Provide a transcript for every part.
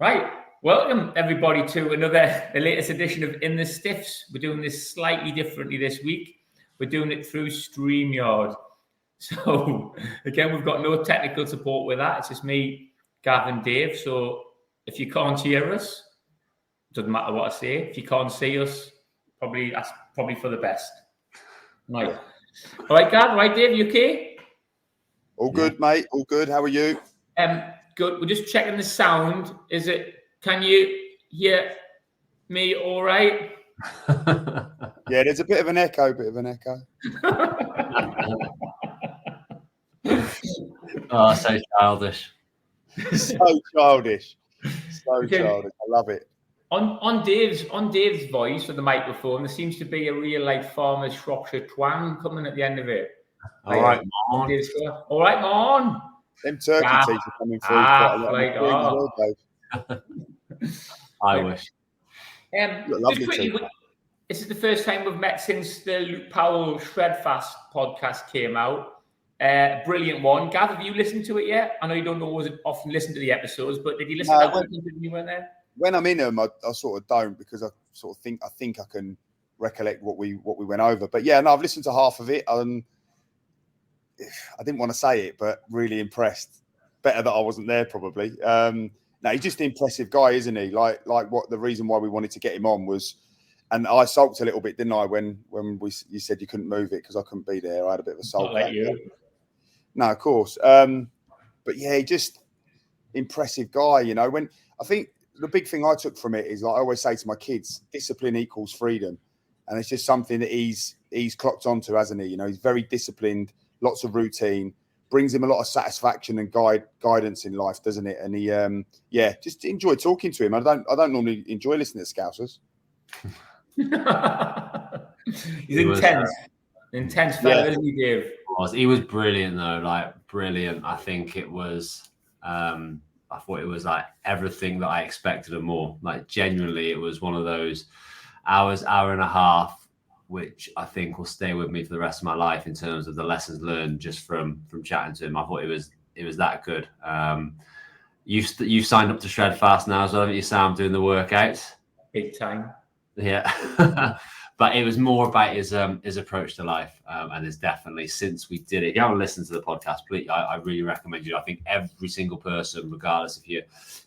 Right. Welcome, everybody, to the latest edition of In the Stiffs. We're doing this slightly differently this week. We're doing it through StreamYard. So, again, we've got no technical support with that. It's just me, Gavin, Dave. So, if you can't hear us, it doesn't matter what I say. If you can't see us, that's probably for the best. Right. All right, Gav. Right, Dave, you okay? All good, mate. All good. How are you? Good. We're just checking the sound. Can you hear me all right? Yeah, there's a bit of an echo. Oh, so childish. So childish. I love it. On Dave's voice for the microphone, there seems to be a real farmer's Shropshire twang coming at the end of it. All right, Mon. All right, Mon. Them turkey teeth are coming through quite a lot. I wish. Just quickly, this is the first time we've met since the Luke Powell Shredfast podcast came out. Brilliant one. Gav, have you listened to it yet? I know you don't always often listen to the episodes, but did you listen to that one when you weren't there? When I'm in them, I sort of don't, because I sort of think I can recollect what we went over. But yeah, no, I've listened to half of it. I didn't want to say it, but really impressed. Better that I wasn't there, probably. No, he's just an impressive guy, isn't he? Like what the reason why we wanted to get him on was, and I sulked a little bit, didn't I, when you said you couldn't move it because I couldn't be there. I had a bit of a sulk. Not like you. No, of course. But yeah, just impressive guy. You know, when I think the big thing I took from it is, like I always say to my kids, discipline equals freedom, and it's just something that he's clocked onto, hasn't he? You know, he's very disciplined. Lots of routine, brings him a lot of satisfaction and guidance in life, doesn't it? And he, just enjoy talking to him. I don't normally enjoy listening to Scousers. He's intense fellow, isn't he, Dave? He was brilliant though, brilliant. I think it was. I thought it was everything that I expected and more. Genuinely, it was one of those hour and a half, which I think will stay with me for the rest of my life in terms of the lessons learned just from chatting to him. I thought it was that good. You've signed up to Shredfast now as well, haven't you, Sam, doing the workouts? Big time. Yeah. But it was more about his approach to life, and it's definitely, since we did it, if you haven't listened to the podcast, please, I really recommend you. I think every single person, regardless if you're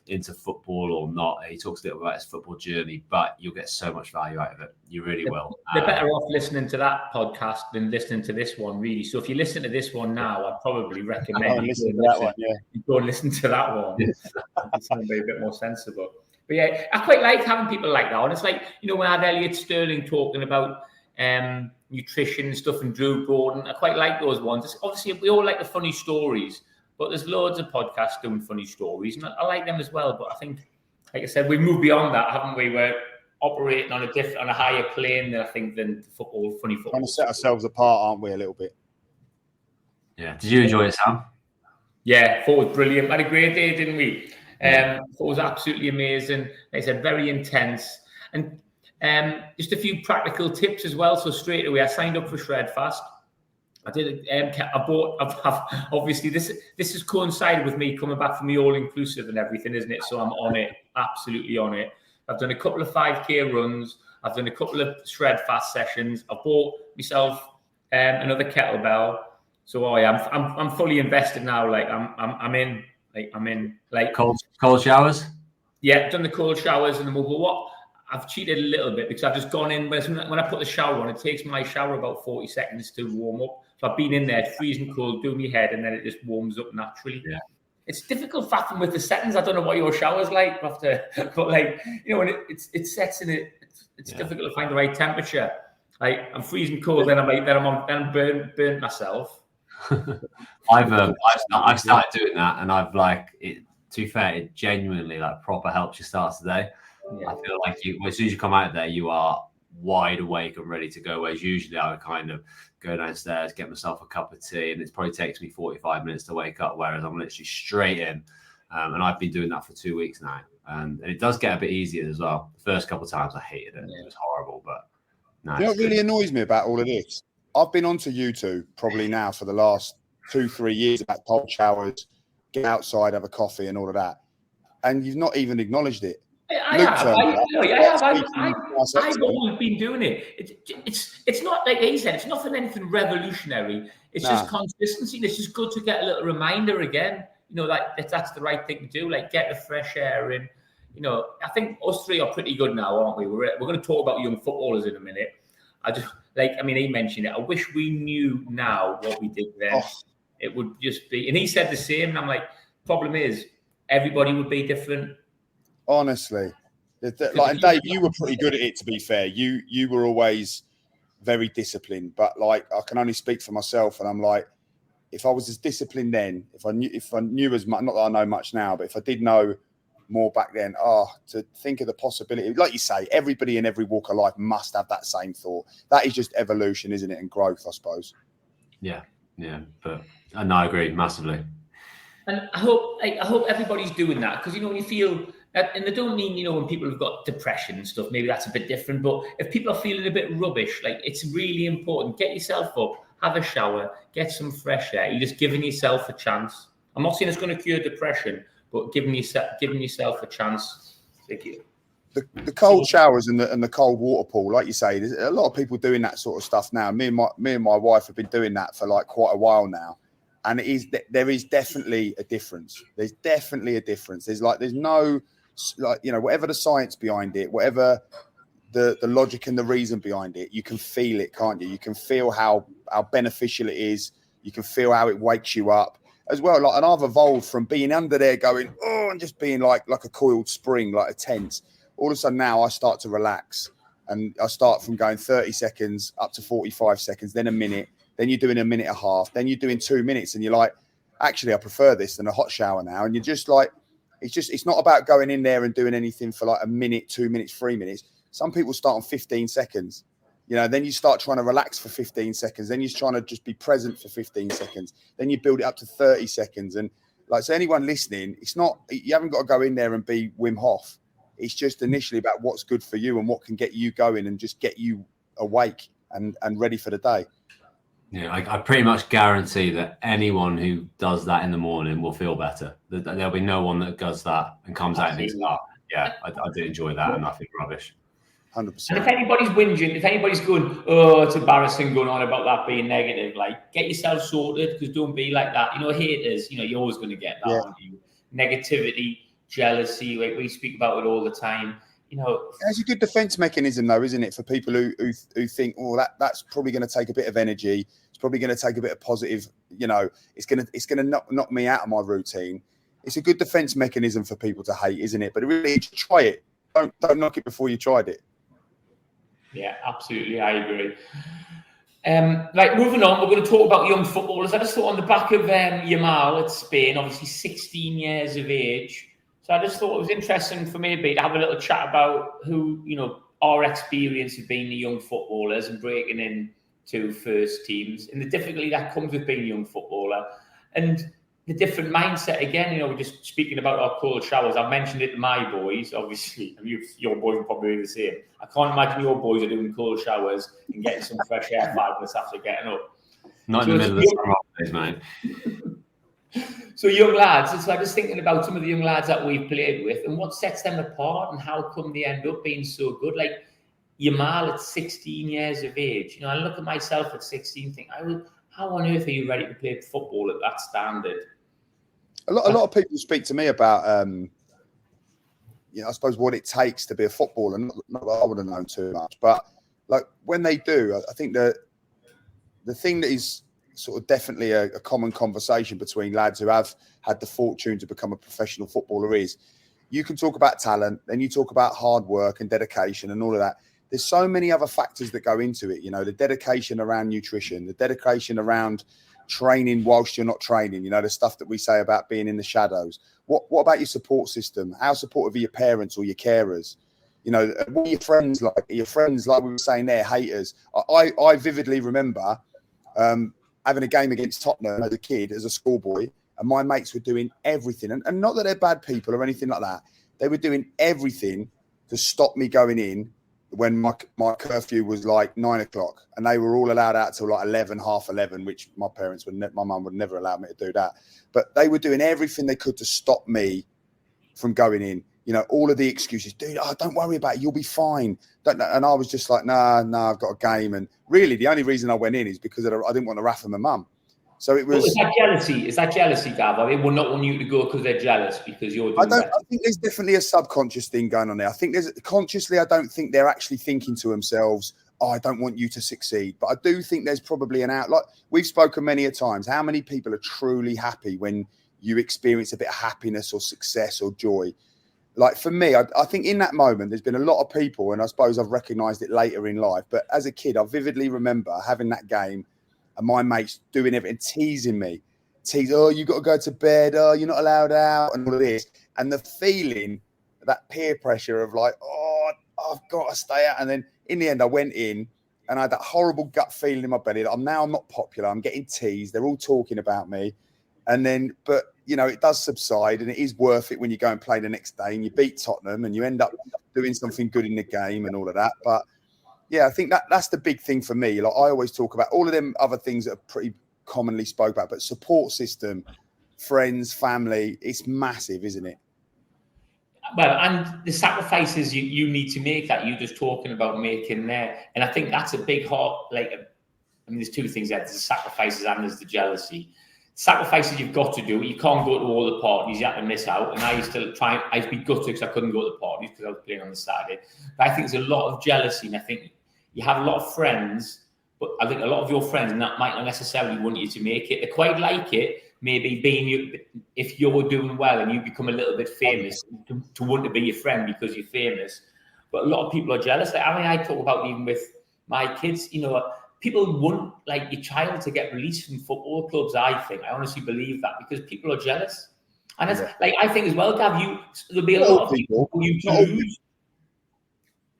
into football or not, he talks a little about his football journey, but you'll get so much value out of it. You really will. They're better off listening to that podcast than listening to this one, really. So if you listen to this one now, I'd probably recommend you go and listen to that one. It's going to be a bit more sensible. But yeah, I quite like having people like that. And it's when I had Elliot Sterling talking about nutrition and stuff, and Drew Gordon, I quite like those ones. Obviously, we all like the funny stories, but there's loads of podcasts doing funny stories, and I like them as well. But I think, like I said, we've moved beyond that, haven't we? We're operating on a higher plane than funny football. Trying to set ourselves apart, aren't we, a little bit? Yeah. Did you enjoy it, Sam? Yeah, thought it was brilliant. We had a great day, didn't we? It was absolutely amazing. Like I said, very intense. And just a few practical tips as well. So straight away, I signed up for Shredfast. I did. Obviously, this has coincided with me coming back from the all-inclusive and everything, isn't it? So I'm on it, absolutely on it. I've done a couple of 5K runs. I've done a couple of Shredfast sessions. I bought myself another kettlebell. So I'm fully invested now. I'm in. Cold showers. Yeah, done the cold showers and the mobile. What I've cheated a little bit because I've just gone in when I put the shower on. It takes my shower about 40 seconds to warm up. So I've been in there, it's freezing cold, doing my head, and then it just warms up naturally. Yeah, it's difficult faffing with the settings. I don't know what your shower's like, but when it sets in it, it's difficult to find the right temperature. I'm freezing cold, then I'm burnt myself. I've started doing that, and I've to be fair, it genuinely proper helps you start today. Yeah. I feel like as soon as you come out of there, you are wide awake and ready to go. Whereas usually I would kind of go downstairs, get myself a cup of tea, and it probably takes me 45 minutes to wake up. Whereas I'm literally straight in, and I've been doing that for 2 weeks now, and it does get a bit easier as well. The first couple of times I hated it; it was horrible. But no, you know what really annoys me about all of this? I've been onto YouTube probably now for the last 2-3 years about cold showers, get outside, have a coffee, and all of that. and you've not even acknowledged it. I have always been doing it. It's not like he said. It's nothing anything revolutionary. It's just consistency. And it's just good to get a little reminder again. You know, like that's the right thing to do. Like get the fresh air in. You know, I think us three are pretty good now, aren't we? We're going to talk about young footballers in a minute. He mentioned it. I wish we knew now what we did then. Oh. It would just be, and he said the same. And I'm like, problem is, everybody would be different. Honestly, and Dave, you were pretty good at it. To be fair, you were always very disciplined. But like, I can only speak for myself, and I'm like, if I was as disciplined then, if I knew as much, not that I know much now, but if I did know more back then, to think of the possibility, like you say, everybody in every walk of life must have that same thought. That is just evolution, isn't it, and growth, I suppose. Yeah, but I agree massively. And I hope everybody's doing that, because, you know, when you feel, and I don't mean, you know, when people have got depression and stuff, maybe that's a bit different, but if people are feeling a bit rubbish, like, it's really important. Get yourself up, have a shower, get some fresh air. You're just giving yourself a chance. I'm not saying it's going to cure depression, but giving yourself a chance. The cold showers and the cold water pool, like you say, there's a lot of people doing that sort of stuff now. Me and my wife have been doing that for like quite a while now. And there is definitely a difference. There's definitely a difference. There's no, like, you know, whatever the science behind it, whatever the logic and the reason behind it, you can feel it, can't you? You can feel how beneficial it is. You can feel how it wakes you up as well. Like, and I've evolved from being under there going, oh, and just being like a coiled spring, like a tent. All of a sudden now I start to relax, and I start from going 30 seconds up to 45 seconds, then a minute. Then you're doing a minute and a half. Then you're doing 2 minutes, and you're like, actually, I prefer this than a hot shower now. And you're just like, it's not about going in there and doing anything for like a minute, 2 minutes, 3 minutes. Some people start on 15 seconds. You know, then you start trying to relax for 15 seconds. Then you're trying to just be present for 15 seconds. Then you build it up to 30 seconds. And like, so anyone listening, you haven't got to go in there and be Wim Hof. It's just initially about what's good for you and what can get you going and just get you awake and ready for the day. Yeah, I pretty much guarantee that anyone who does that in the morning will feel better. There'll be no one that does that and comes out and thinks, I did enjoy that and I feel rubbish. 100%. And if anybody's whinging, if anybody's going, oh, it's embarrassing going on about that being negative, like, get yourself sorted, because don't be like that. You know, haters, you know, you're always going to get that, aren't you? Negativity, jealousy, like we speak about it all the time. You know, it's a good defense mechanism, though, isn't it, for people who think, oh, that's probably going to take a bit of energy. It's probably going to take a bit of positive. You know, it's going to knock me out of my routine. It's a good defense mechanism for people to hate, isn't it? But really, try it. Don't knock it before you tried it. Yeah, absolutely, I agree. Like, moving on, we're going to talk about young footballers. I just thought on the back of Yamal at Spain, obviously 16 years of age. So I just thought it was interesting for me to have a little chat about who, you know, our experience of being the young footballers and breaking into first teams, and the difficulty that comes with being a young footballer, and the different mindset. Again, you know, we're just speaking about our cold showers. I've mentioned it to my boys, obviously. Your boys will probably be the same. I can't imagine your boys are doing cold showers and getting some fresh air 5 minutes after getting up. Not in the middle of the summer holidays, mate. So young lads, so I'm just thinking about some of the young lads that we've played with and what sets them apart and how come they end up being so good. Like Yamal at 16 years of age. You know, I look at myself at 16 and think, how on earth are you ready to play football at that standard? A lot of people speak to me about, you know, I suppose what it takes to be a footballer. Not that I would have known too much, but like when they do, I think that the thing that is sort of definitely a common conversation between lads who have had the fortune to become a professional footballer is you can talk about talent, then you talk about hard work and dedication and all of that. There's so many other factors that go into it, you know, the dedication around nutrition, the dedication around training whilst you're not training, you know, the stuff that we say about being in the shadows. What about your support system? How supportive are your parents or your carers? You know, what are your friends like? Are your friends, like we were saying there, haters? I vividly remember having a game against Tottenham as a kid, as a schoolboy, and my mates were doing everything. And not that they're bad people or anything like that. They were doing everything to stop me going in when my curfew was like 9 o'clock, and they were all allowed out till like 11, half 11, which my mum would never allow me to do that. But they were doing everything they could to stop me from going in. You know, all of the excuses, dude, don't worry about it. You'll be fine. And I was just like, nah, I've got a game. And really, the only reason I went in is because I didn't want to raffle my mum. So it was. Well, is that jealousy? Is that jealousy, Gav? They will not want you to go because they're jealous because you're doing better. I think there's definitely a subconscious thing going on there. I think consciously, I don't think they're actually thinking to themselves, I don't want you to succeed. But I do think there's probably an out. Like we've spoken many a times, how many people are truly happy when you experience a bit of happiness or success or joy? Like for me, I think in that moment, there's been a lot of people, and I suppose I've recognised it later in life. But as a kid, I vividly remember having that game and my mates doing everything, teasing me. Oh, you got to go to bed. Oh, you're not allowed out and all of this. And the feeling, that peer pressure of like, oh, I've got to stay out. And then in the end, I went in and I had that horrible gut feeling in my belly that I'm not popular. I'm getting teased. They're all talking about me. And then, but, you know, it does subside and it is worth it when you go and play the next day and you beat Tottenham and you end up doing something good in the game and all of that. But yeah, I think that's the big thing for me. Like I always talk about all of them other things that are pretty commonly spoke about, but support system, friends, family, it's massive, isn't it? Well, and the sacrifices you need to make that you're just talking about making there. And I think that's a big heart. There's two things there. There's the sacrifices and there's the jealousy. Sacrifices you've got to do. You can't go to all the parties. You have to miss out. And I used to be gutted because I couldn't go to the parties because I was playing on the Saturday. But I think there's a lot of jealousy. And I think you have a lot of friends, but I think a lot of your friends might not necessarily want you to make it. They quite like it. Maybe if you're doing well and you become a little bit famous, to want to be your friend because you're famous. But a lot of people are jealous. I talk about even with my kids, you know, people want like your child to get released from football clubs. I honestly believe that because people are jealous. And it's like, I think as well, Gav, there'll be a lot of people who you choose.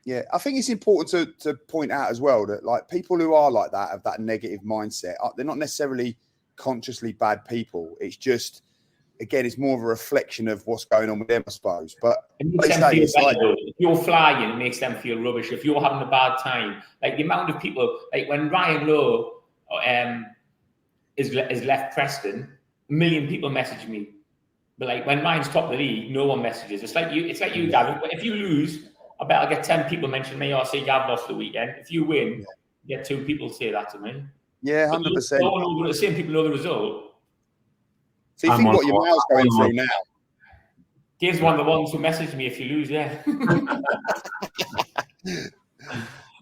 Yeah, I think it's important to point out as well that like people who are like that, have that negative mindset, they're not necessarily consciously bad people. It's just, again, it's more of a reflection of what's going on with them, I suppose. But if you're flying, it makes them feel rubbish. If you're having a bad time, like the amount of people, like when Ryan Lowe is left Preston, 1 million people message me. But like when Ryan's top of the league, no one messages. It's like you, Gavin. If you lose, I bet I'll get 10 people mention me. Or say Gav lost the weekend. If you win, you get 2 people say that to me. Yeah, 100%. The same people know the result. So you think what your mail's going through now? Dave's one of the ones who messaged me if you lose, yeah.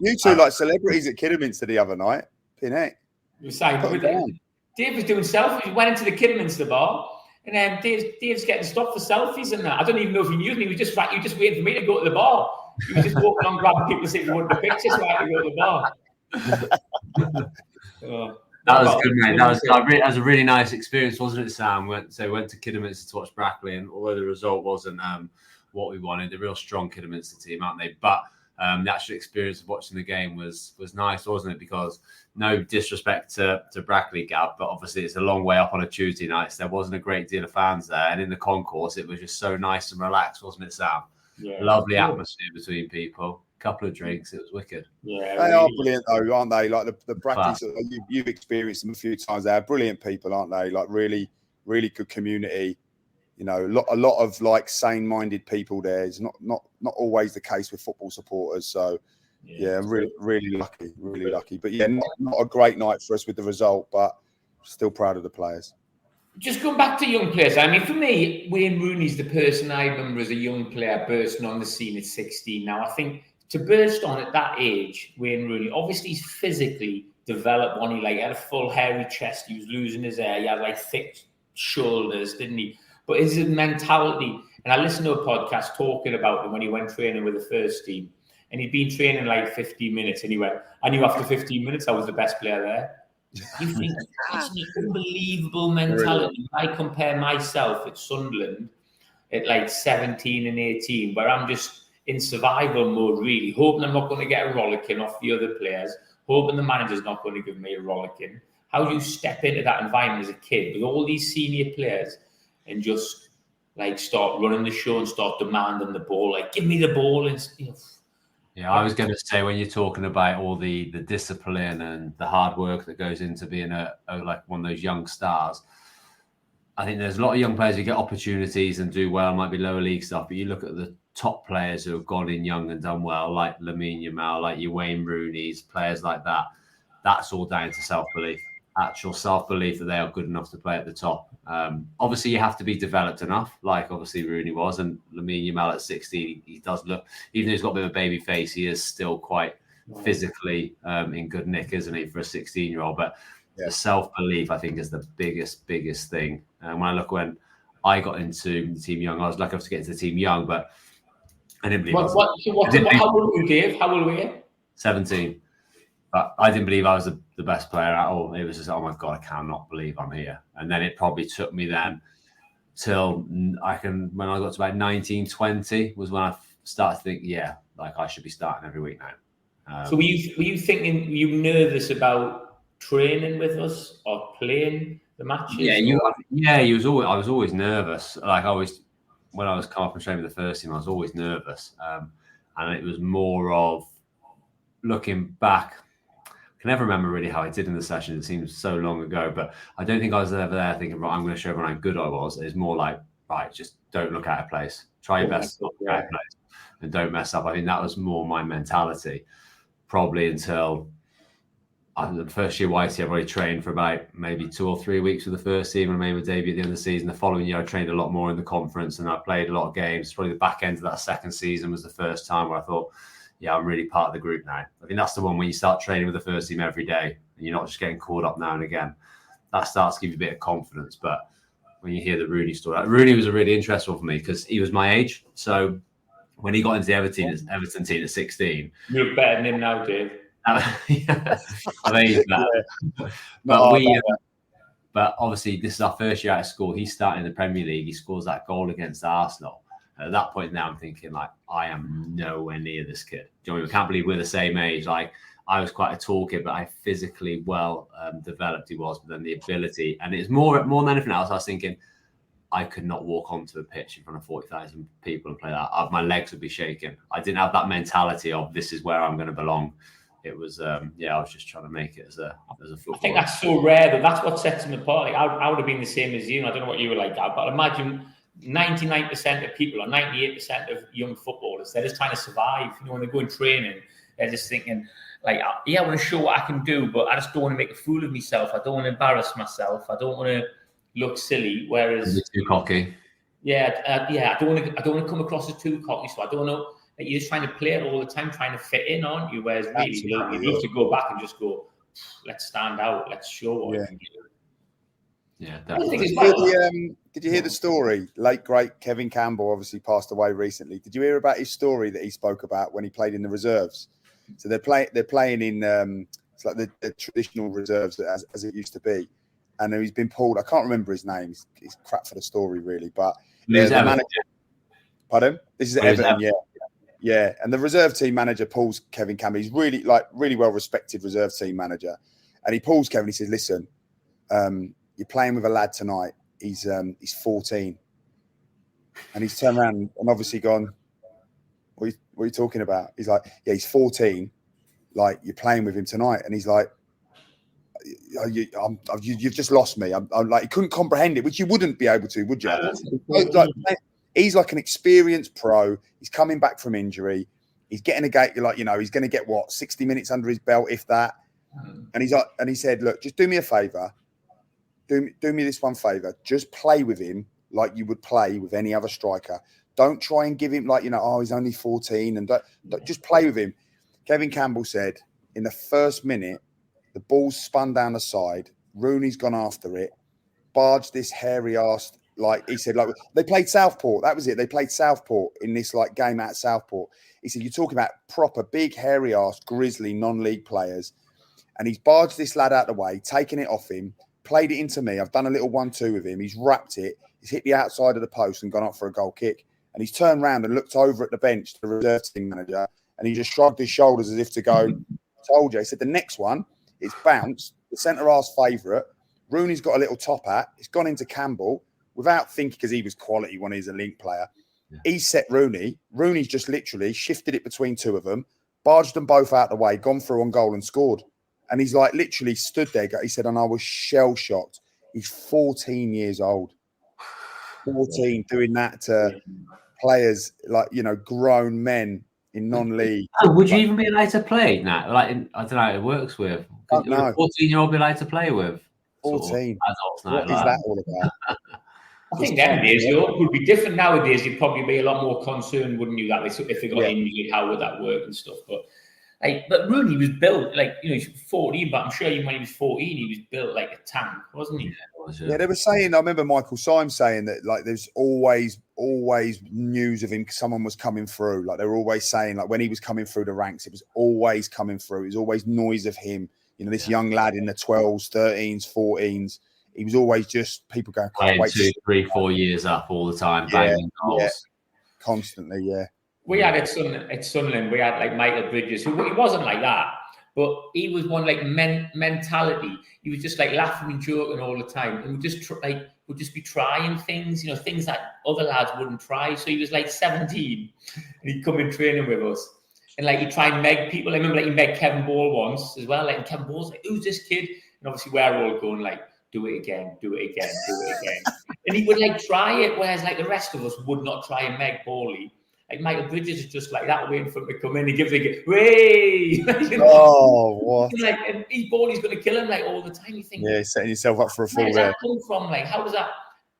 You two like celebrities at Kidderminster the other night. Pinhead. Dave was doing selfies. He went into the Kidderminster bar and then Dave's getting stopped for selfies and that. I don't even know if he knew me. He was just waiting for me to go to the bar. He was just walking on grabbing people to see if he wanted a picture so I had to go to the bar. That was good, mate. That was a really nice experience, wasn't it, Sam? We went to Kidderminster to watch Brackley, and although the result wasn't what we wanted, the real strong Kidderminster team, aren't they? But the actual experience of watching the game was nice, wasn't it? Because no disrespect to Brackley, Gav, but obviously it's a long way up on a Tuesday night, so there wasn't a great deal of fans there. And in the concourse, it was just so nice and relaxed, wasn't it, Sam? Yeah, lovely atmosphere between people. Couple of drinks, it was wicked. Yeah, they are brilliant though, aren't they? Like the Brackleys, you've experienced them a few times. They're brilliant people, aren't they? Like really, really good community. You know, a lot of like sane-minded people there. It's not always the case with football supporters. So yeah, really lucky. But yeah, not a great night for us with the result, but still proud of the players. Just going back to young players, I mean, for me, Wayne Rooney's the person I remember as a young player bursting on the scene at 16. Now, I think to burst on at that age, Wayne Rooney, obviously he's physically developed one. He had a full hairy chest. He was losing his hair. He had like thick shoulders, didn't he? But his mentality, and I listened to a podcast talking about him when he went training with the first team. And he'd been training like 15 minutes. And he went, I knew after 15 minutes I was the best player there. You think it's an unbelievable mentality. I compare myself at Sunderland at like 17 and 18, where I'm just in survival mode, really, hoping I'm not going to get a rollicking off the other players, hoping the manager's not going to give me a rollicking. How do you step into that environment as a kid with all these senior players and just like start running the show and start demanding the ball? Like, give me the ball. And Yeah, I was going to say, when you're talking about all the discipline and the hard work that goes into being a like one of those young stars, I think there's a lot of young players who get opportunities and do well, might be lower league stuff, but you look at the top players who have gone in young and done well, like Lamine Yamal, like your Wayne Rooney's, players like that. That's all down to self-belief, actual self-belief that they are good enough to play at the top. Obviously, you have to be developed enough, like obviously Rooney was, and Lamine Yamal at 16, he does look, even though he's got a bit of a baby face, he is still quite physically in good nick, isn't he, for a 16-year-old? But the self-belief, I think, is the biggest thing. And when I got into the team young, I was lucky enough to get into the team young, but I didn't believe how old were you, Dave? How old were you? 17. But I didn't believe I was the best player at all. It was just, oh my God, I cannot believe I'm here. And then it probably took me then till when I got to about 19, 20 was when I started to think, like I should be starting every week now. So were you thinking, were you nervous about training with us or playing the matches? I was always nervous. Like when I was coming up and training with the first team, I was always nervous. And it was more of looking back. I can never remember really how I did in the session. It seems so long ago, but I don't think I was ever there thinking, right, I'm going to show everyone how good I was. It's more like, right, just don't look out of place. Try your best to look out of place and don't mess up. I think that was more my mentality, probably until the first year YT. I've already trained for about maybe 2 or 3 weeks with the first team and made my debut at the end of the season. The following year, I trained a lot more in the conference and I played a lot of games. Probably the back end of that second season was the first time where I thought, I'm really part of the group now. I think that's the one when you start training with the first team every day and you're not just getting called up now and again. That starts to give you a bit of confidence. But when you hear the Rooney story, Rooney was a really interesting one for me because he was my age. So when he got into the Everton team at 16, you look better than him now, Dave. I think that. But obviously, this is our first year out of school. He's starting in the Premier League. He scores that goal against Arsenal. At that point now, I'm thinking, like, I am nowhere near this kid. Do you know what I mean? I can't believe we're the same age. Like, I was quite a tall kid, but I physically well developed he was, but then the ability. And it's more than anything else, I was thinking, I could not walk onto a pitch in front of 40,000 people and play that. My legs would be shaking. I didn't have that mentality of this is where I'm going to belong. It was, I was just trying to make it as a footballer. I think that's so rare, though. That's what sets him apart. Like, I would have been the same as you, and I don't know what you were like, but imagine 99% of people or 98% of young footballers, they're just trying to survive. You know, when they go in training, they're just thinking, like, I want to show what I can do, but I just don't want to make a fool of myself. I don't want to embarrass myself. I don't want to look silly. Whereas you're too cocky. I don't want to come across as too cocky. So I don't know. Like, you're just trying to play it all the time, trying to fit in, aren't you? Whereas really, you have to go back and just go, let's stand out. Let's show what we can do. Yeah, did you hear the story? Late great Kevin Campbell obviously passed away recently. Did you hear about his story that he spoke about when he played in the reserves? So they're playing in it's like the traditional reserves as it used to be, and he's been pulled. I can't remember his name. He's crap for the story really, but the manager. Pardon? This is Everton, yeah. And the reserve team manager pulls Kevin Campbell. He's really well respected reserve team manager, and he pulls Kevin. He says, "Listen, you're playing with a lad tonight. He's 14," and he's turned around and obviously gone, what are you talking about? He's like, "Yeah, he's 14. Like, you're playing with him tonight," and he's like, "You've just lost me." I'm like, he couldn't comprehend it, which you wouldn't be able to, would you? He's like an experienced pro. He's coming back from injury. He's getting a gate. He's going to get 60 minutes under his belt, if that. And he said, "Look, just do me a favor. Do me this one favor. Just play with him like you would play with any other striker. Don't try and give him he's only 14, and just play with him." Kevin Campbell said, in the first minute, the ball's spun down the side. Rooney's gone after it, barged this hairy-arsed, he said, they played Southport. That was it. They played Southport in this game at Southport. He said, you're talking about proper big, hairy-arsed, grizzly, non-league players. And he's barged this lad out of the way, taken it off him, played it into me. I've done a little 1-2 with him. He's wrapped it. He's hit the outside of the post and gone up for a goal kick. And he's turned around and looked over at the bench to the reserve team manager, and he just shrugged his shoulders as if to go, "Told you." He said, "The next one, it's bounced. The centre-half's favourite. Rooney's got a little top hat. It's gone into Campbell without thinking, because he was quality when he's a link player. Yeah. He set Rooney. Rooney's just literally shifted it between two of them, barged them both out the way, gone through on goal and scored." And he's literally stood there. He said, and I was shell-shocked. He's 14 years old. 14 doing that to players like, you know, grown men in non-league. Oh, would you even be allowed to play now? Like, I don't know how it works with. Would a 14-year-old be allowed to play with 14 adults now? What is that all about? I think them days, it would be different nowadays. You'd probably be a lot more concerned, wouldn't you? That if they got injured, how would that work and stuff? But Rooney was built like, you know, he's 14, but I'm sure when he was 14, he was built like a tank, wasn't he? Yeah, they were saying. I remember Michael Symes saying that like there's always news of him. Someone was coming through. Like they were always saying, like when he was coming through the ranks, it was always coming through. It was always noise of him. You know, this young lad in the 12s, 13s, 14s. He was always just people going, can't wait 2, 3, 4 years up all the time, banging goals. Constantly, yeah. We had at Sunderland, we had like Michael Bridges, who he wasn't like that, but he was one like mentality. He was just like laughing and joking all the time, and would just be trying things, you know, things that other lads wouldn't try. So he was like 17, and he'd come in training with us, and like he'd try and meg people. I remember like he megged Kevin Ball once as well. Like and Kevin Ball's like, "Who's this kid?" And obviously we're all going like, "Do it again, do it again, do it again." And he would like try it, whereas like the rest of us would not try and meg Bally. Like Michael Bridges is just like that, waiting for him to come in. He gives a way. You know? Oh, what? Like, and he's going to kill him like all the time. You think, yeah, setting yourself up for a fall. Where does that come from? Like, how does that?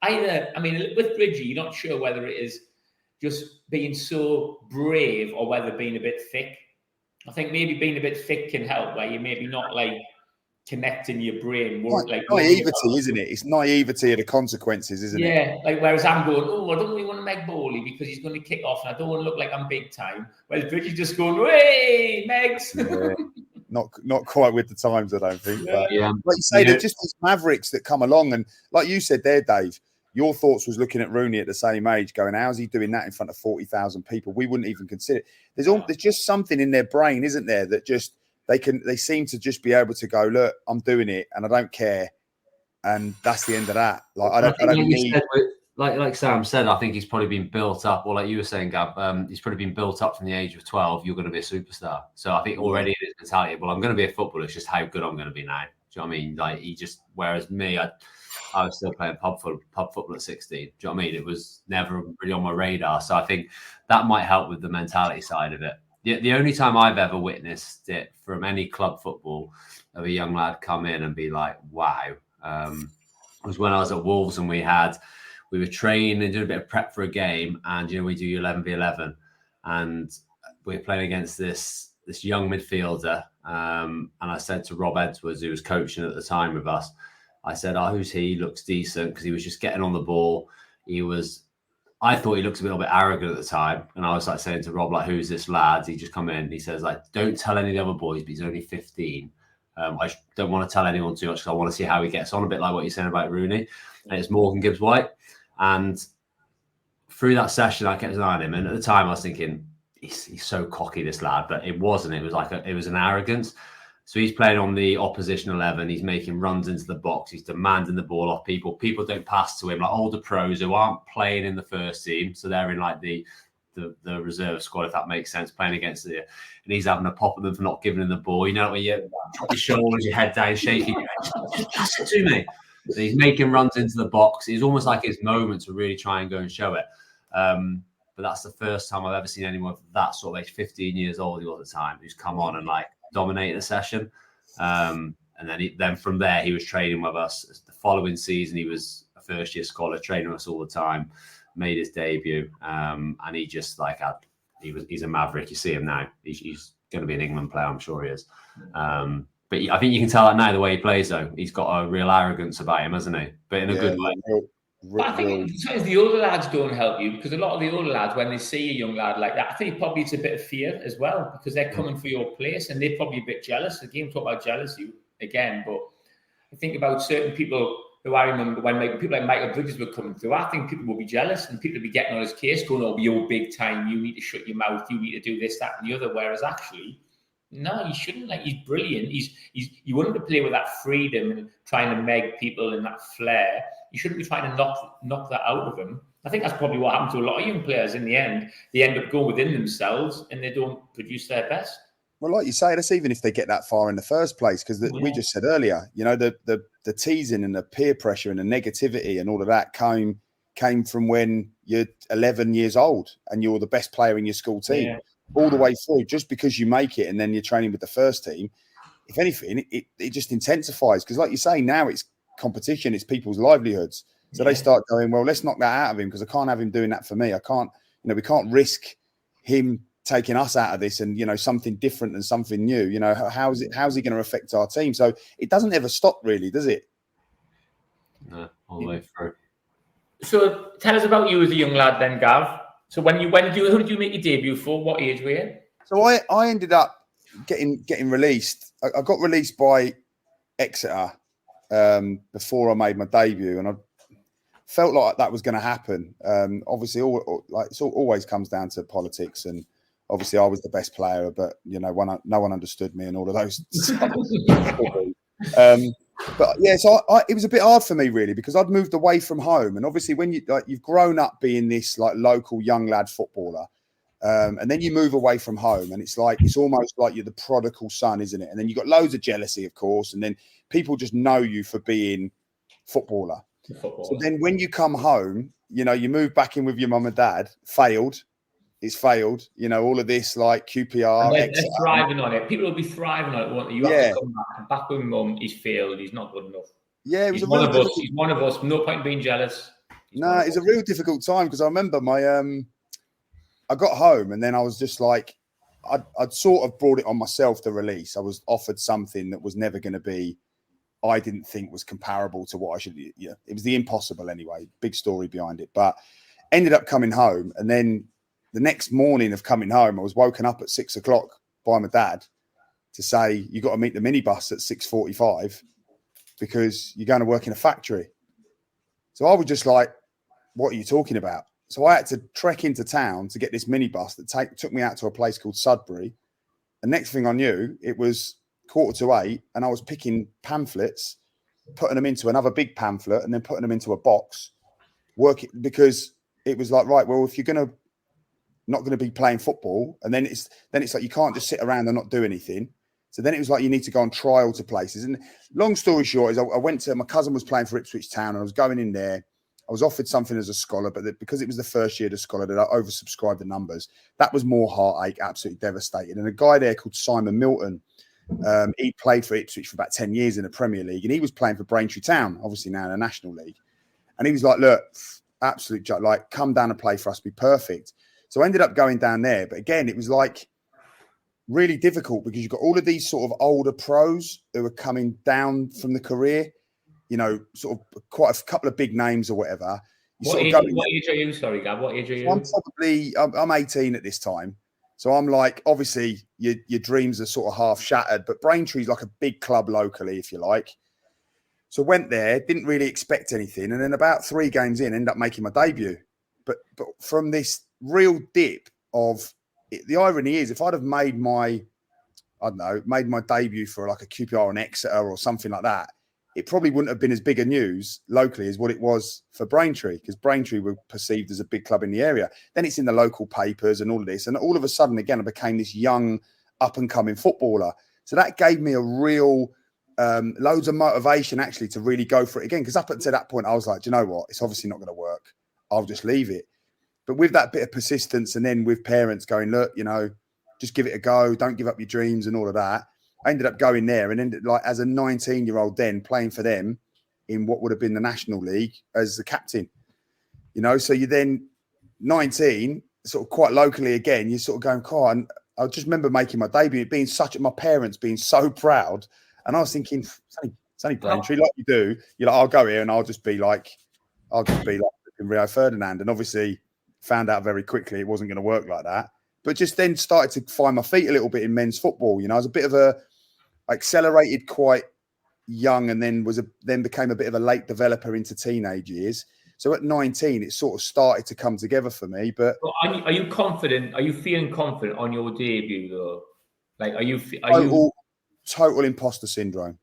Either, I mean, with Bridgie, you're not sure whether it is just being so brave or whether being a bit thick. I think maybe being a bit thick can help, where you maybe not like connecting your brain more like naivety, isn't it? It's naivety of the consequences, isn't it? Yeah, like whereas I'm going, I don't really want to Meg Bowley because he's going to kick off and I don't want to look like I'm big time. Whereas Bridget's just going, hey, Megs. Yeah. Not quite with the times, I don't think. Yeah. But like you say, they're just these mavericks that come along. And like you said there, Dave, your thoughts was looking at Rooney at the same age going, how's he doing that in front of 40,000 people? We wouldn't even consider it. There's just something in their brain, isn't there, that just they seem to just be able to go, look, I'm doing it and I don't care. And that's the end of that. Like I don't need... Like Sam said, I think he's probably been built up, or like you were saying, Gab, he's probably been built up from the age of 12. You're going to be a superstar. So I think already in his mentality, well, I'm going to be a footballer. It's just how good I'm going to be now. Do you know what I mean? Like whereas me, I was still playing pub football at 16. Do you know what I mean? It was never really on my radar. So I think that might help with the mentality side of it. The only time I've ever witnessed it from any club football of a young lad come in and be like, wow, was when I was at Wolves and we were training and doing a bit of prep for a game, and we do 11v11, and we were playing against this young midfielder. And I said to Rob Edwards, who was coaching at the time with us, I said, who's he? He looks decent, because he was just getting on the ball. I thought he looked a little bit arrogant at the time. And I was like saying to Rob, like, who's this lad? He just come in. He says, like, don't tell any of the other boys, but he's only 15. I don't want to tell anyone too much because I want to see how he gets on, a bit like what you're saying about Rooney. And it's Morgan Gibbs-White. And through that session, I kept an eye on him. And at the time, I was thinking, he's so cocky, this lad. But it wasn't. It was like it was an arrogance. So he's playing on the opposition 11. He's making runs into the box. He's demanding the ball off people. People don't pass to him, like older pros who aren't playing in the first team. So they're in like the reserve squad, if that makes sense, playing against and he's having a pop at them for not giving him the ball. You know, when you drop your shoulders, your head down, shaking, just pass it to me. So he's making runs into the box. It's almost like his moment to really try and go and show it. But that's the first time I've ever seen anyone of that sort of age, 15 years old he was at the time, who's come on and like dominated the session. And then from there, he was training with us. The following season, he was a first-year scholar, training with us all the time, made his debut. And he just he's a maverick. You see him now. He's going to be an England player, I'm sure he is. But I think you can tell that now the way he plays, though. He's got a real arrogance about him, hasn't he? But in a good way. But I think sometimes the older lads don't help you, because a lot of the older lads, when they see a young lad like that, I think probably it's a bit of fear as well, because they're coming for your place and they're probably a bit jealous. Again, talk about jealousy again, but I think about certain people who I remember when people like Michael Bridges were coming through, I think people will be jealous and people will be getting on his case going, oh, you're big time, you need to shut your mouth, you need to do this, that and the other, whereas actually, no, you shouldn't. Like, he's brilliant. You want him to play with that freedom and trying to meg people and that flair. You shouldn't be trying to knock that out of him. I think that's probably what happened to a lot of young players in the end. They end up going within themselves and they don't produce their best. Well, like you say, that's even if they get that far in the first place, because we just said earlier, the teasing and the peer pressure and the negativity and all of that came came from when you're 11 years old and you're the best player in your school team, all the way through, just because you make it and then you're training with the first team. If anything, it just intensifies, because like you say, now it's competition, it's people's livelihoods. So they start going, well, let's knock that out of him, because I can't have him doing that for me. I can't, we can't risk him taking us out of this and, something different and something new. How's he going to affect our team? So it doesn't ever stop, really, does it? No, all the way through. So tell us about you as a young lad then, Gav. So who did you make your debut for? What age were you? So I ended up getting released. I got released by Exeter before I made my debut, and I felt like that was going to happen. Obviously, it always comes down to politics, and obviously I was the best player, but no one understood me and all of those stuff. But yeah, so it was a bit hard for me, really, because I'd moved away from home, and obviously when you've grown up being this local young lad footballer, and then you move away from home, and it's almost like you're the prodigal son, isn't it? And then you've got loads of jealousy, of course, and then people just know you for being footballer. So then when you come home, you move back in with your mum and dad, it's failed, all of this QPR. And they're thriving on it. People will be thriving on it, won't they? You have to come back with mum, he's failed, he's not good enough. Yeah, he's one of us, no point in being jealous. It's a real difficult time, because I remember I got home, and then I was just I'd sort of brought it on myself, the release. I was offered something that was never going to be, I didn't think was comparable to what I should. It was the impossible anyway. Big story behind it, but ended up coming home, and then the next morning of coming home, I was woken up at 6 o'clock by my dad to say, you got to meet the minibus at 6:45 because you're going to work in a factory. So I was just like, what are you talking about? So I had to trek into town to get this minibus that took me out to a place called Sudbury. And next thing I knew, it was 7:45, and I was picking pamphlets, putting them into another big pamphlet, and then putting them into a box, working, because it was like, right, well, if you're not going to be playing football, and then it's like you can't just sit around and not do anything. So then it was like you need to go on trial to places. And long story short is I went to, my cousin was playing for Ipswich Town, and I was going in there. I was offered something as a scholar, but because it was the first year of the scholar, that I oversubscribed the numbers. That was more heartache, absolutely devastated. And a guy there called Simon Milton, he played for Ipswich for about 10 years in the Premier League, and he was playing for Braintree Town, obviously now in the National League. And he was like, look, absolute, come down and play for us, be perfect. So I ended up going down there. But again, it was really difficult, because you've got all of these sort of older pros who are coming down from the career, sort of quite a couple of big names or whatever. What age are you? Sorry, Gav, what age are you? I'm 18 at this time. So I'm obviously your dreams are sort of half shattered, but Braintree's like a big club locally, if you like. So went there, didn't really expect anything. And then about 3 games in, ended up making my debut. But from this real dip of it, the irony is, if I'd have made my debut for a QPR in Exeter or something like that, it probably wouldn't have been as big a news locally as what it was for Braintree, because Braintree were perceived as a big club in the area. Then it's in the local papers and all of this. And all of a sudden, again, I became this young, up-and-coming footballer. So that gave me a real loads of motivation, actually, to really go for it again. Because up until that point, I was like, do you know what? It's obviously not going to work. I'll just leave it. But with that bit of persistence, and then with parents going, look, just give it a go. Don't give up your dreams and all of that. I ended up going there and ended as a 19-year-old then playing for them in what would have been the National League as the captain. So you then 19, sort of quite locally again, you're sort of going, God, and I just remember making my debut, my parents being so proud. And I was thinking, it's only Braintree, like you do. You're like, I'll go here and I'll just be like Rio Ferdinand. And obviously found out very quickly it wasn't going to work like that. But just then started to find my feet a little bit in men's football. I was a bit of accelerated quite young, and then became a bit of a late developer into teenage years. So at 19, it sort of started to come together for me. But are you confident? Are you feeling confident on your debut though? Total imposter syndrome.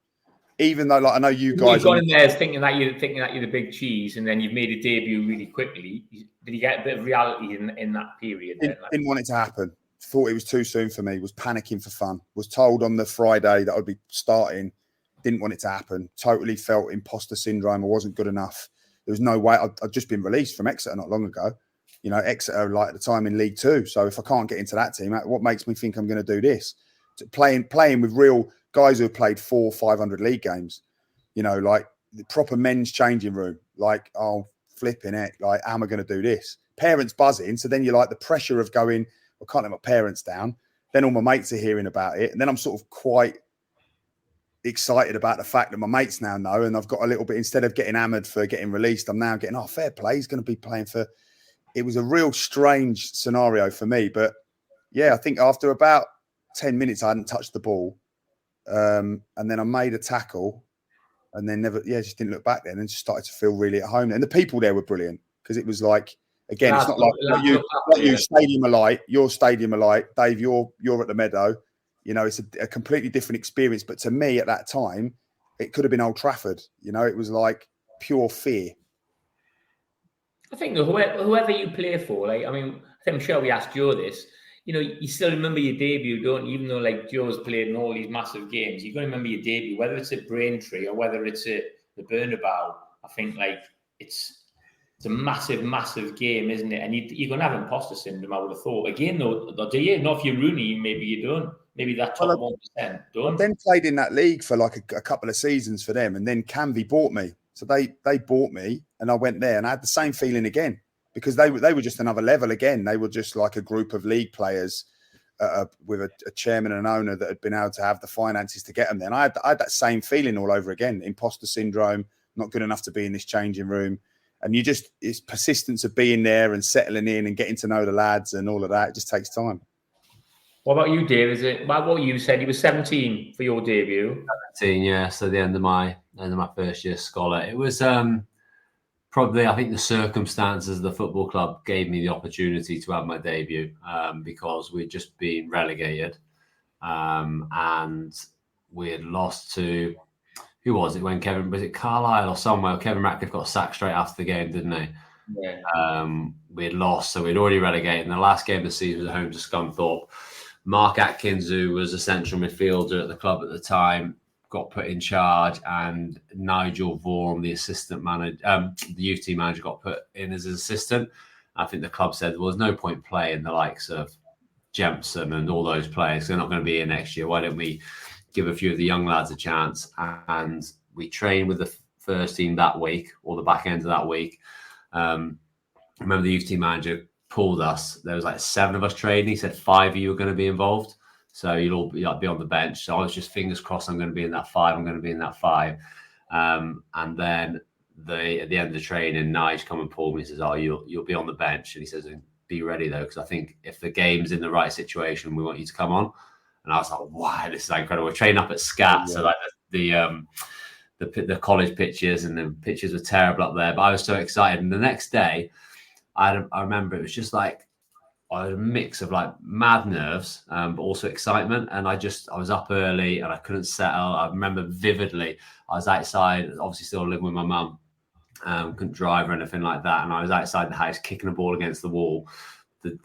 Even though, I know you guys. You've gone in there thinking that you're the big cheese, and then you've made a debut really quickly. Did you get a bit of reality in that period? Didn't want it to happen. Thought it was too soon for me. Was panicking for fun. Was told on the Friday that I'd be starting. Didn't want it to happen. Totally felt imposter syndrome. I wasn't good enough. there was no way. I'd just been released from Exeter not long ago. You know, Exeter like at the time in League Two. So if I can't get into that team, what makes me think I'm going to do this? Playing with real guys who have played 400-500 league games. You know, like the proper men's changing room. Like, oh, flipping it. Like, how am I going to do this? Parents buzzing. So then you're like the pressure of going, I can't let my parents down. Then all my mates are hearing about it. And then I'm sort of quite excited about the fact that my mates now know, and I've got a little bit, instead of getting hammered for getting released, I'm now getting, fair play, he's going to be playing for. It was a real strange scenario for me, but yeah, I think after about 10 minutes I hadn't touched the ball, and then I made a tackle and then just didn't look back then, and just started to feel really at home. And the people there were brilliant, because it was like, again, it's not like you Stadium of Light, your Stadium of Light, Dave, you're at the Meadow. You know, it's a completely different experience. But to me at that time, it could have been Old Trafford. You know, it was like pure fear. I think whoever you play for, like, I mean, I'm sure we asked Joe this. You know, you still remember your debut, don't you? Even though, like, Joe's played in all these massive games, you're going to remember your debut, whether it's at Braintree or whether it's at the Bernabeu. I think, like, it's a massive, massive game, isn't it? And you're going to have imposter syndrome, I would have thought. Again, though, do you? Not if you're Rooney, maybe you don't. Maybe that top 1% don't. I then played in that league for like a couple of seasons for them, and then Canvey bought me. So they bought me, and I went there, and I had the same feeling again, because they were just another level again. They were just like a group of league players with a chairman and an owner that had been able to have the finances to get them there. And I had that same feeling all over again. Imposter syndrome, not good enough to be in this changing room. And it's persistence of being there and settling in and getting to know the lads and all of that. It just takes time. What about you, Dave? Is it what you said? You were 17 for your debut. 17, yeah. So the end of my first year scholar. It was probably, I think, the circumstances of the football club gave me the opportunity to have my debut, because we'd just been relegated, and we had lost to, who was it when was it Carlisle or somewhere? Kevin Ratcliffe got sacked straight after the game, didn't he? Yeah. We had lost, so we'd already relegated. And the last game of the season was at home to Scunthorpe. Mark Atkins, who was a central midfielder at the club at the time, got put in charge, and Nigel Vaughan, the assistant manager, the youth team manager, got put in as an assistant. I think the club said, well, there's no point playing the likes of Jempson and all those players. They're not going to be here next year. Why don't we give a few of the young lads a chance? And we trained with the first team that week, or the back end of that week. I remember the youth team manager pulled us. There was like 7 of us training. He said 5 of you are going to be involved. So you'll all be on the bench. So I was just fingers crossed I'm going to be in that 5. I'm going to be in that 5. And then at the end of the training, Nige come and pulled me and says, you'll be on the bench. And he says, be ready though, because I think if the game's in the right situation, we want you to come on. And I was like, wow, this is incredible. We're training up at SCAT. Yeah. So like the college pitches, and the pitches were terrible up there. But I was so excited. And the next day, I remember it was just like a mix of like mad nerves, but also excitement. And I was up early and I couldn't settle. I remember vividly, I was outside, obviously still living with my mum, couldn't drive or anything like that. And I was outside the house kicking a ball against the wall,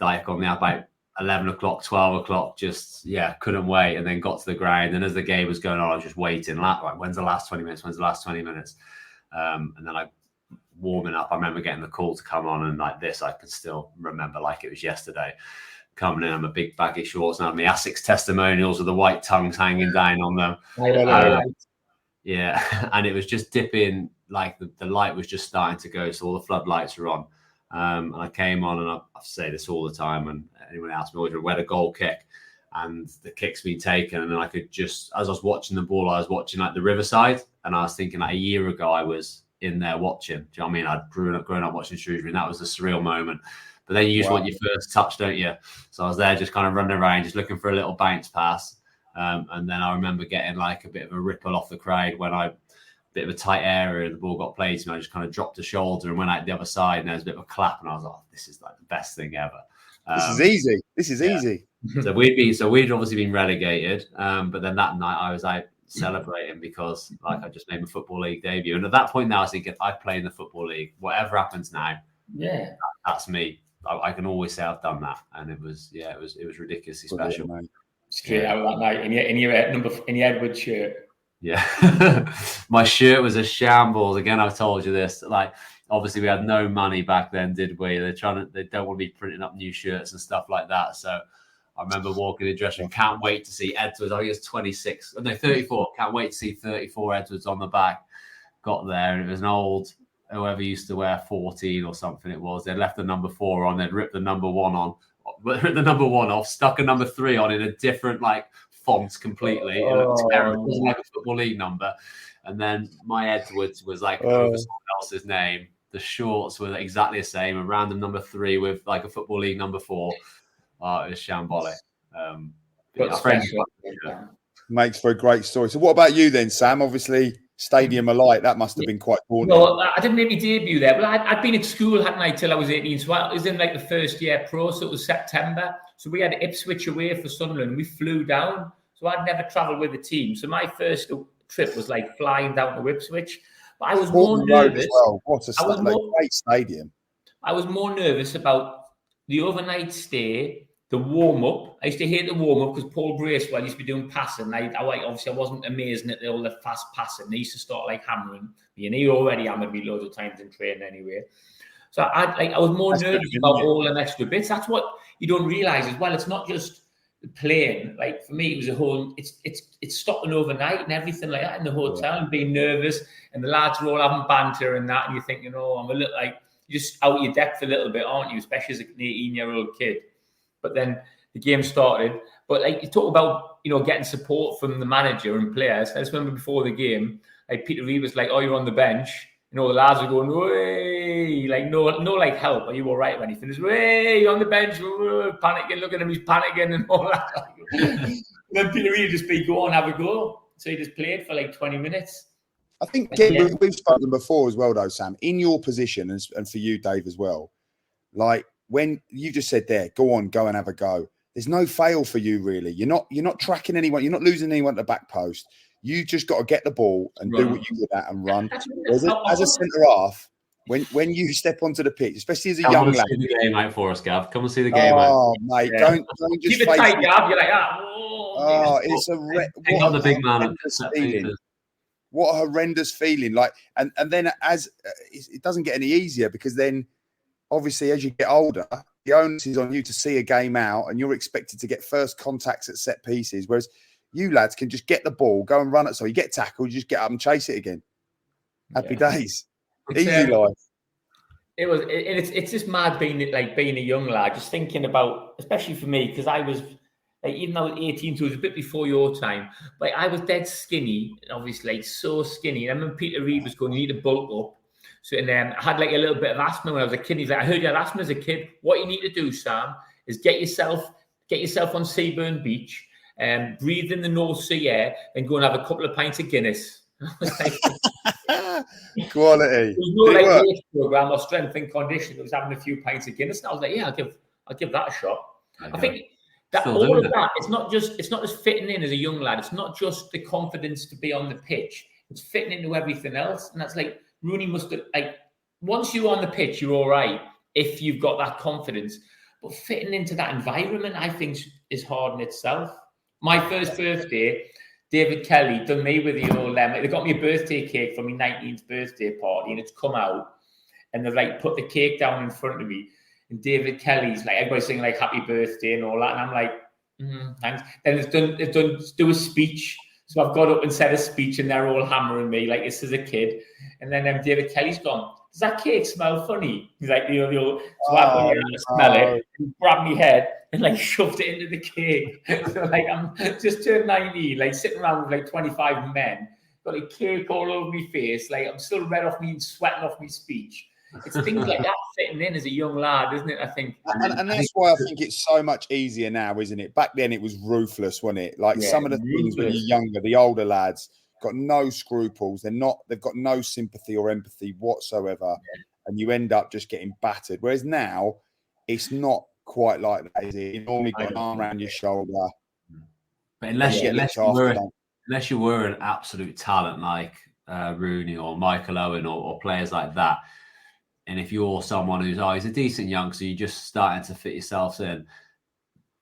like on the about 11 o'clock, 12 o'clock, couldn't wait. And then got to the ground. And as the game was going on, I was just waiting, like, when's the last 20 minutes? When's the last 20 minutes? And then warming up, I remember getting the call to come on, and like this, I can still remember like it was yesterday. Coming in, I'm a big baggy shorts, and I had my Essex testimonials with the white tongues hanging down on them. Yeah, and it was just dipping, like the light was just starting to go, so all the floodlights were on. And I came on, and I say this all the time, and anyone asks me, always, we had a goal kick, and the kick's been taken, and then I could just, as I was watching the ball, I was watching like the Riverside, and I was thinking like a year ago I was in there watching. Do you know what I mean? I'd grown up watching Shrewsbury, and that was a surreal moment. But then you just want your first touch, don't you? So I was there just kind of running around, just looking for a little bounce pass. And then I remember getting like a bit of a ripple off the crowd when bit of a tight area, the ball got played to me. I just kind of dropped a shoulder and went out the other side, and there was a bit of a clap, and I was like, this is like the best thing ever. This is easy. So we'd obviously been relegated. But then that night I was out celebrating because like I just made my Football League debut. And at that point now I was thinking, I play in the Football League. Whatever happens now, that's me. I can always say I've done that. And it was ridiculously special. Straight out that night in your Edward shirt. Yeah. My shirt was a shambles. Again, I've told you this. Like, obviously, we had no money back then, did we? They don't want to be printing up new shirts and stuff like that. So I remember walking in the dressing room, can't wait to see Edwards. I think it was 26. No, 34. Can't wait to see 34 Edwards on the back. Got there, and it was an old, whoever used to wear 14 or something it was. They'd left the number 4 on, they'd ripped the number 1 on, ripped the number 1 off, stuck a number 3 on in a different, like, font completely. It looked terrible. It wasn't like a Football League number. And then my Edwards was like over someone else's name. The shorts were exactly the same, a random number 3 with like a Football League number 4. It was shambolic. Makes for a great story. So what about you then, Sam? Obviously, Stadium of Light, that must have been quite daunting. No, I didn't make my debut there. Well, I'd been at school, hadn't I, till I was 18. So I was in like the first year pro, so it was September. So we had Ipswich away for Sunderland. We flew down. So I'd never travelled with the team. So my first trip was like flying down to Ipswich. But I was more nervous. Well. What a great stadium. I was more nervous about the overnight stay, the warm-up. I used to hate the warm-up because Paul Bracewell used to be doing passing. Obviously, I wasn't amazing at all the fast passing. They used to start like hammering me, and he already hammered me loads of times in training anyway. So I was more nervous about all them extra bits. That's what you don't realise as well. It's not just playing. Like for me, it was a whole. It's stopping overnight and everything like that in the hotel and being nervous. And the lads are all having banter and that, and you think, I'm a little like you're just out your depth a little bit, aren't you? Especially as an 18-year-old kid. But then the game started. But like you talk about, getting support from the manager and players. I just remember before the game, like Peter Reid was like, "Oh, you're on the bench." The lads were going, "Way!" Like no, like help. Are you all right? When he finished, "Way, you're on the bench," panicking, looking at him, he's panicking and all that. Then Peter Reid just be, "Go on, have a go." So he just played for like 20 minutes. I think we've spoken before as well, though, Sam. In your position, and for you, Dave, as well. Like when you just said there, go on, go and have a go. There's no fail for you, really. You're not tracking anyone. You're not losing anyone at the back post. You just got to get the ball and do what you're good at and run. As a centre half, when you step onto the pitch, especially as a young lad. See the game out for us, Gav. Come and see the game out. Oh, mate, don't just keep it tight, Gav. You're like, it's a what the big man feeling. What a horrendous feeling! Like, and then as it doesn't get any easier because then, obviously, as you get older, the onus is on you to see a game out, and you're expected to get first contacts at set pieces, whereas you lads can just get the ball, go and run it. So you get tackled, you just get up and chase it again. Happy days. Easy life. It's just mad being a young lad, just thinking about, especially for me, because I was like, even though I was 18, so it was a bit before your time, but I was dead skinny, obviously, so skinny. And I remember Peter Reid was going, "You need to bulk up." So, and then I had like a little bit of asthma when I was a kid. He's like, "I heard you had asthma as a kid. What you need to do, Sam, is get yourself on Seaburn Beach, breathe in the North Sea air, and go and have a couple of pints of Guinness." Quality. There was no like race program or strength and condition. It was having a few pints of Guinness, and I was like, "Yeah, I'll give that a shot." I think that all of that, it's not just fitting in as a young lad. It's not just the confidence to be on the pitch. It's fitting into everything else, and that's like Rooney must have like. Once you're on the pitch, you're all right if you've got that confidence. But fitting into that environment, I think, is hard in itself. My first birthday, David Kelly done me with the old they got me a birthday cake for my 19th birthday party, and it's come out, and they've like put the cake down in front of me, and David Kelly's like everybody's singing like "Happy Birthday" and all that, and I'm like, thanks. Then they've done do a speech, so I've got up and said a speech, and they're all hammering me like this is a kid, and then David Kelly's gone, "Does that cake smell funny?" He's like, so I went to smell it, and grabbed my head and like shoved it into the cake. So like I'm just turned 19, like sitting around with like 25 men, got a cake all over my face, like I'm still red off me and sweating off my speech. It's things like that fitting in as a young lad, isn't it? I think, and that's why I think it's so much easier now, isn't it? Back then it was ruthless, wasn't it? Like some of the things when you're younger, the older lads got no scruples. They've got no sympathy or empathy whatsoever, and you end up just getting battered. Whereas now, it's not quite like that, is it? You normally got an arm around your shoulder. But unless you were an absolute talent like Rooney or Michael Owen or players like that, and if you're someone who's he's a decent youngster, you're just starting to fit yourself in,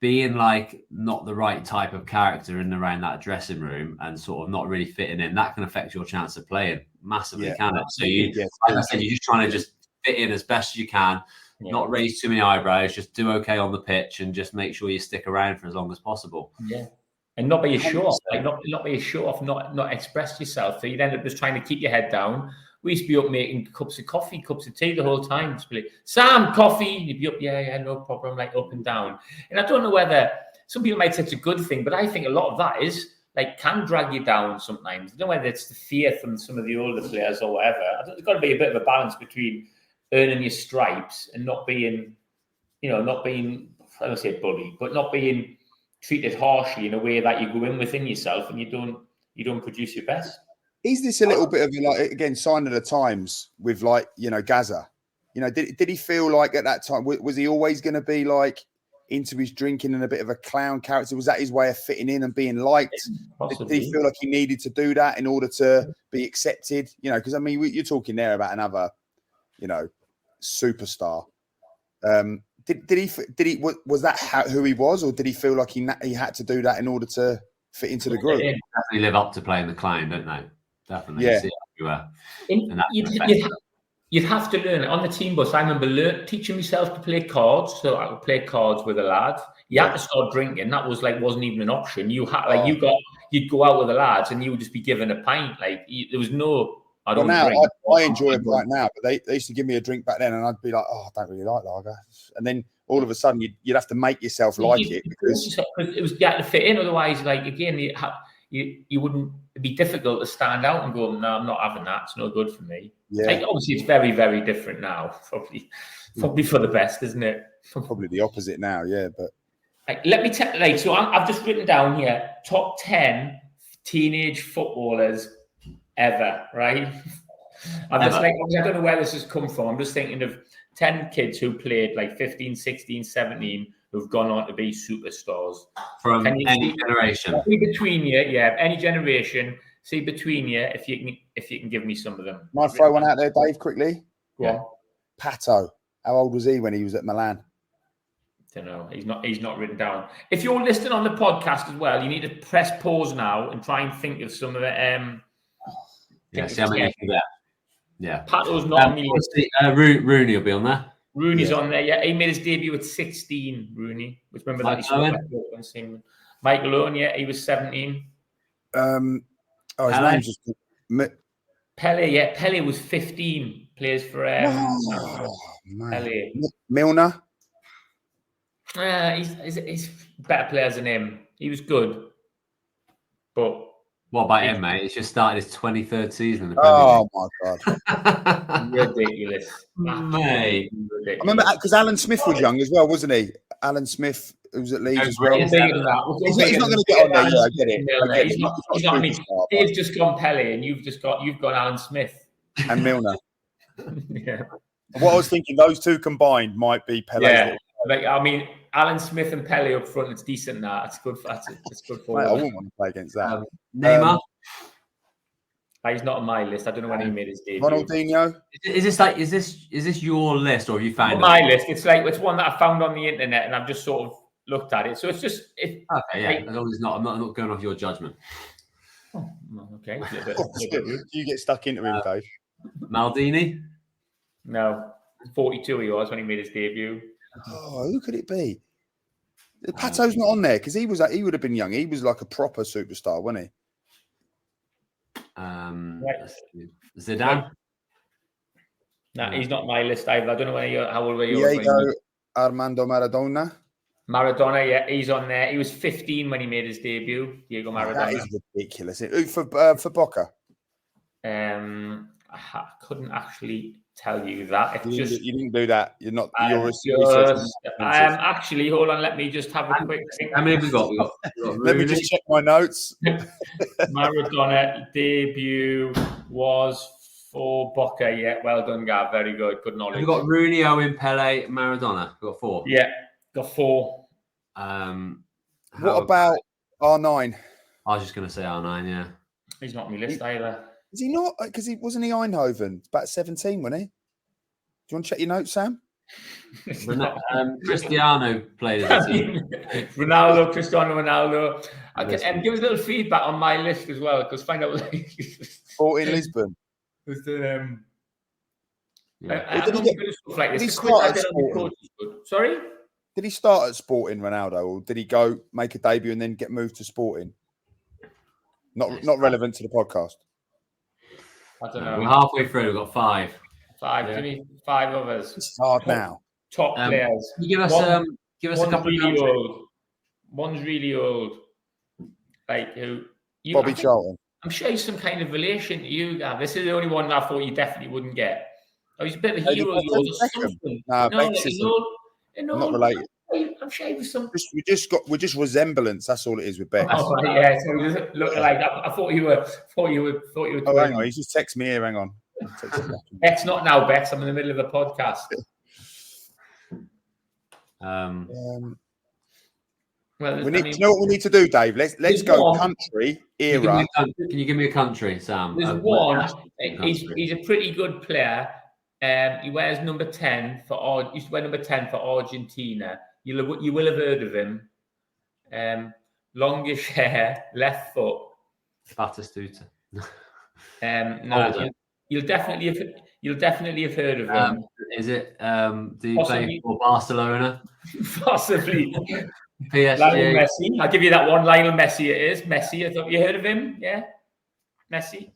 being like not the right type of character in and around that dressing room and sort of not really fitting in, that can affect your chance of playing massively, can it? So like I said, you're just trying to just fit in as best as you can, not raise too many eyebrows, just do okay on the pitch and just make sure you stick around for as long as possible. Yeah. And not be a show off, like not be a show off, not express yourself. So you'd end up just trying to keep your head down. We used to be up making cups of coffee, cups of tea the whole time. Just be like, Sam, coffee. You'd be up, yeah, no problem, like up and down. And I don't know whether some people might say it's a good thing, but I think a lot of that is like can drag you down sometimes. I don't know whether it's the fear from some of the older players or whatever. I think there's got to be a bit of a balance between earning your stripes and not being, I don't say bullied, but not being treated harshly in a way that you go in within yourself and you don't produce your best. Is this a little bit of like, again, sign of the times with like, Gaza? Did he feel like at that time, was he always going to be like into his drinking and a bit of a clown character? Was that his way of fitting in and being liked? Possibly. Did he feel like he needed to do that in order to be accepted? Because I mean, you're talking there about another, superstar. Was that who he was, or did he feel like he had to do that in order to fit into the group? They definitely live up to playing the clown, don't they? Definitely. Yeah. You see it everywhere. You'd have to learn it. On the team bus. I remember teaching myself to play cards, so I would play cards with a lad. You had to start drinking. That wasn't even an option. You had you'd go out with the lads and you would just be given a pint. Like there was no. I don't drink. I enjoy it right now, but they used to give me a drink back then, and I'd be like, "Oh, I don't really like lager." And then all of a sudden, you'd have to make yourself like it because it was you had to fit in. Otherwise, like again, you wouldn't. It'd be difficult to stand out and go, "No, I'm not having that. It's no good for me." Yeah. Like, obviously, it's very, very different now. Probably for the best, isn't it? Probably the opposite now. Yeah, but let me tell. Like, so I've just written down here top 10 teenage footballers ever, right? I'm just like, I don't know where this has come from. I'm just thinking of 10 kids who played like 15, 16, 17 who've gone on to be superstars. From any generation. See between you, any generation. See between you if you can give me some of them. Might throw one out there, Dave, quickly. Go on. Pato. How old was he when he was at Milan? Don't know. He's not written down. If you're listening on the podcast as well, you need to press pause now and try and think of some of it. See how many you can get. Yeah. Pato's not on the list. Rooney will be on there. Rooney's on there. Yeah, he made his debut at 16. Rooney, which remember that he scored. Michael Owen, he was 17. His name's just Pele. Yeah, Pele was 15. Plays for Pele. Milner. He's better players than him. He was good, but. What about him, mate? He's just started his 23rd season in the Premier League. My God. Ridiculous. Mate. I remember because Alan Smith was young as well, wasn't he? Alan Smith, who was at Leeds as well. He's not going to get on there. Yeah, I get it. He's not, I mean, Dave's just gone Pele and you've gone Alan Smith. And Milner. Yeah. What I was thinking, those two combined might be Pele. Yeah. Like, I mean, Alan Smith and Pele up front, it's decent now. It's good for Mate, I wouldn't want to play against that. Neymar? He's not on my list. I don't know when he made his debut. Ronaldinho? Is this your list or have you found my list? It's one that I found on the internet and I've just sort of looked at it. So it's just okay, yeah. As long as I'm not going off your judgment. Oh, okay. You get stuck into him, Dave. Maldini? No. 42 he was when he made his debut. Oh, who could it be? Pato's not on there because he would have been young. He was like a proper superstar, wasn't he? Zidane? No, he's not on my list either. I don't know how old were you? Diego Armando Maradona. Maradona, yeah, he's on there. He was 15 when he made his debut. Diego Maradona. That is ridiculous. For Boca? I couldn't actually tell you that. You didn't do that. You're not. Actually, hold on. Let me just have a quick think. How many have we got? Let me just check my notes. Maradona debut was for Boca. Yeah, well done, Gav. Very good. Good knowledge. We've got Rooney, Owen, Pele, Maradona. We've got 4. Yeah, got 4. What about R9? I was just going to say R9. Yeah, he's not on my list either. Is he not? Because wasn't he Eindhoven? About 17, wasn't he? Do you want to check your notes, Sam? Cristiano played as a team. Ronaldo, Cristiano Ronaldo. Give us a little feedback on my list as well, because find out. Sporting Lisbon. Was the Did he start at Sporting? Sorry? Did he start at Sporting, Ronaldo, or did he go make a debut and then get moved to Sporting? Not relevant to the podcast. I don't know. We're halfway through. We've got 5. Give me 5 others. It's hard now. Top players. Can you give us a couple really of old. One's really old. Like who? Bobby Charlton. I'm sure he's some kind of relation to you, Gav. This is the only one I thought you definitely wouldn't get. Oh, he's a bit of a hero of yours or something. No, not related. I'm sure he was some. We're just resemblance. That's all it is with Bex. Oh, yeah. So we just look like I thought you were. Oh, hang on. He's just text me here. Hang on. Bex, not now, Bex. I'm in the middle of a podcast. Well, you know what we need to do, Dave? Let's go country era. Can you give me a country, Sam? There's one. He's a pretty good player. He wears number 10 for. Used to wear number 10 for Argentina. You will have heard of him. Longish hair, left foot. Batistuta. No, you'll definitely have heard of him. Is it? Do you play for Barcelona? Possibly. PSG. Lionel Messi. I'll give you that one. Lionel Messi. It is Messi. I thought you heard of him. Yeah, Messi.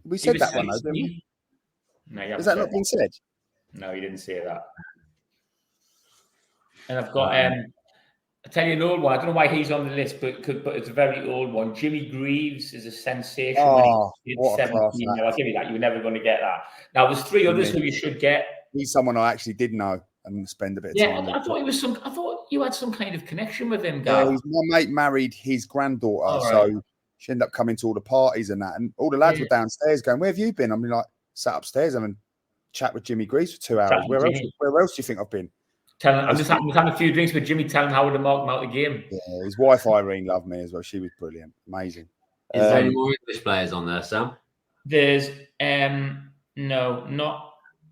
We said that one, though, didn't we? No, has that not been said? No, you didn't say that. And I've got. I tell you an old one. I don't know why he's on the list, but it's a very old one. Jimmy Greaves is a sensation. What a 17. I'll give you that. You're never going to get that. Now, there's 3 others who you should get. He's someone I actually did know and spend a bit of time with. I thought he was I thought you had some kind of connection with him, guy. Yeah, my mate married his granddaughter, so she ended up coming to all the parties and that. And all the lads were downstairs going, "Where have you been?" I'm like, sat upstairs and chat with Jimmy Greaves for 2 hours. Where else do you think I've been? I'm just having a few drinks with Jimmy, telling how to mark him out the game. Yeah, his wife Irene loved me as well. She was brilliant, amazing. Is there any more English players on there, Sam? There's no,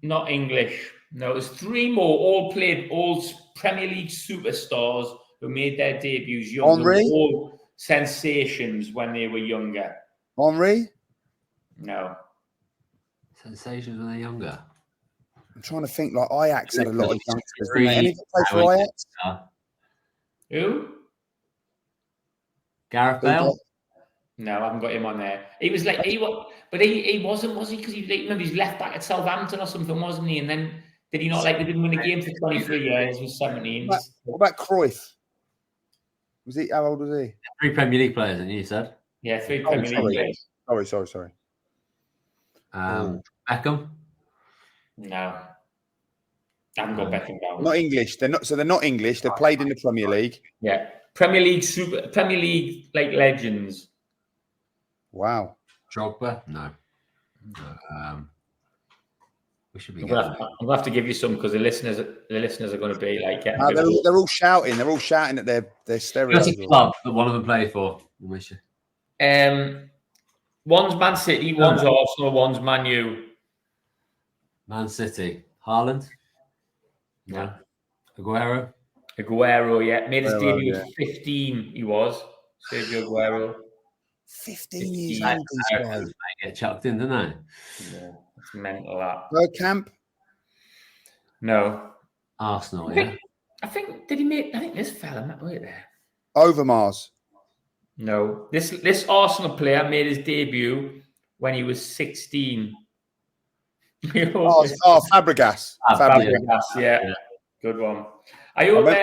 not English. No, there's 3 more, all Premier League superstars who made their debuts young. Henry? All sensations when they were younger. Henry? No. Sensations when they're younger. I'm trying to think. Like Ajax had a lot of youngsters. Anyone play for Ajax? Who? Gareth Bale? No, I haven't got him on there. He was like he wasn't, was he? Because remember he's left back at Southampton or something, wasn't he? And then did he not they didn't win a game for 23 years? He was 17. What about Cruyff? How old was he? 3 Premier League players, didn't you said? Yeah, 3 Premier League players. Sorry. Beckham? No. I haven't got Beckham down. Not English. They're not English. They've played in the Premier League. Yeah. Premier League like legends. Wow. Drogba? No. We should be. I'm gonna have to give you some because the listeners are going to be like. They're all shouting. They're all shouting at their stereos. That's a club that one of them played for. One's Man City, one's Arsenal, one's Man U. Man City. Haaland? No. Aguero, yeah. Made his debut at 15, he was. Sergio Aguero. 15 years old. They get chucked in, didn't they? Yeah, it's mental, that. Bergkamp? No. Arsenal, I think this fella, wait there. Overmars? No. This Arsenal player made his debut when he was 16. Fabregas. Fabregas, yeah. Good one. I remember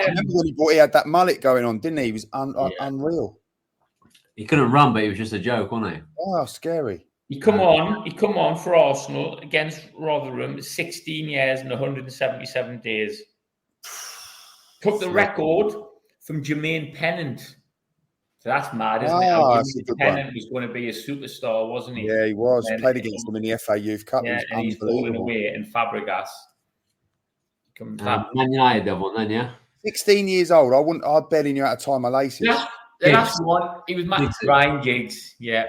when he had that mullet going on, didn't he? He was unreal. He couldn't run, but he was just a joke, wasn't he? Oh, scary. He come on for Arsenal against Rotherham, 16 years and 177 days. Took the record from Jermaine Pennant. So that's mad, isn't it? Pennant was going to be a superstar, wasn't he? Yeah, he was. Played against them in the FA Youth Cup. Yeah, and he's falling away in Fabregas. Man United, that one then, yeah? 16 years old. I'd barely knew how to tie my laces. The last one, he was Ryan Giggs, yeah.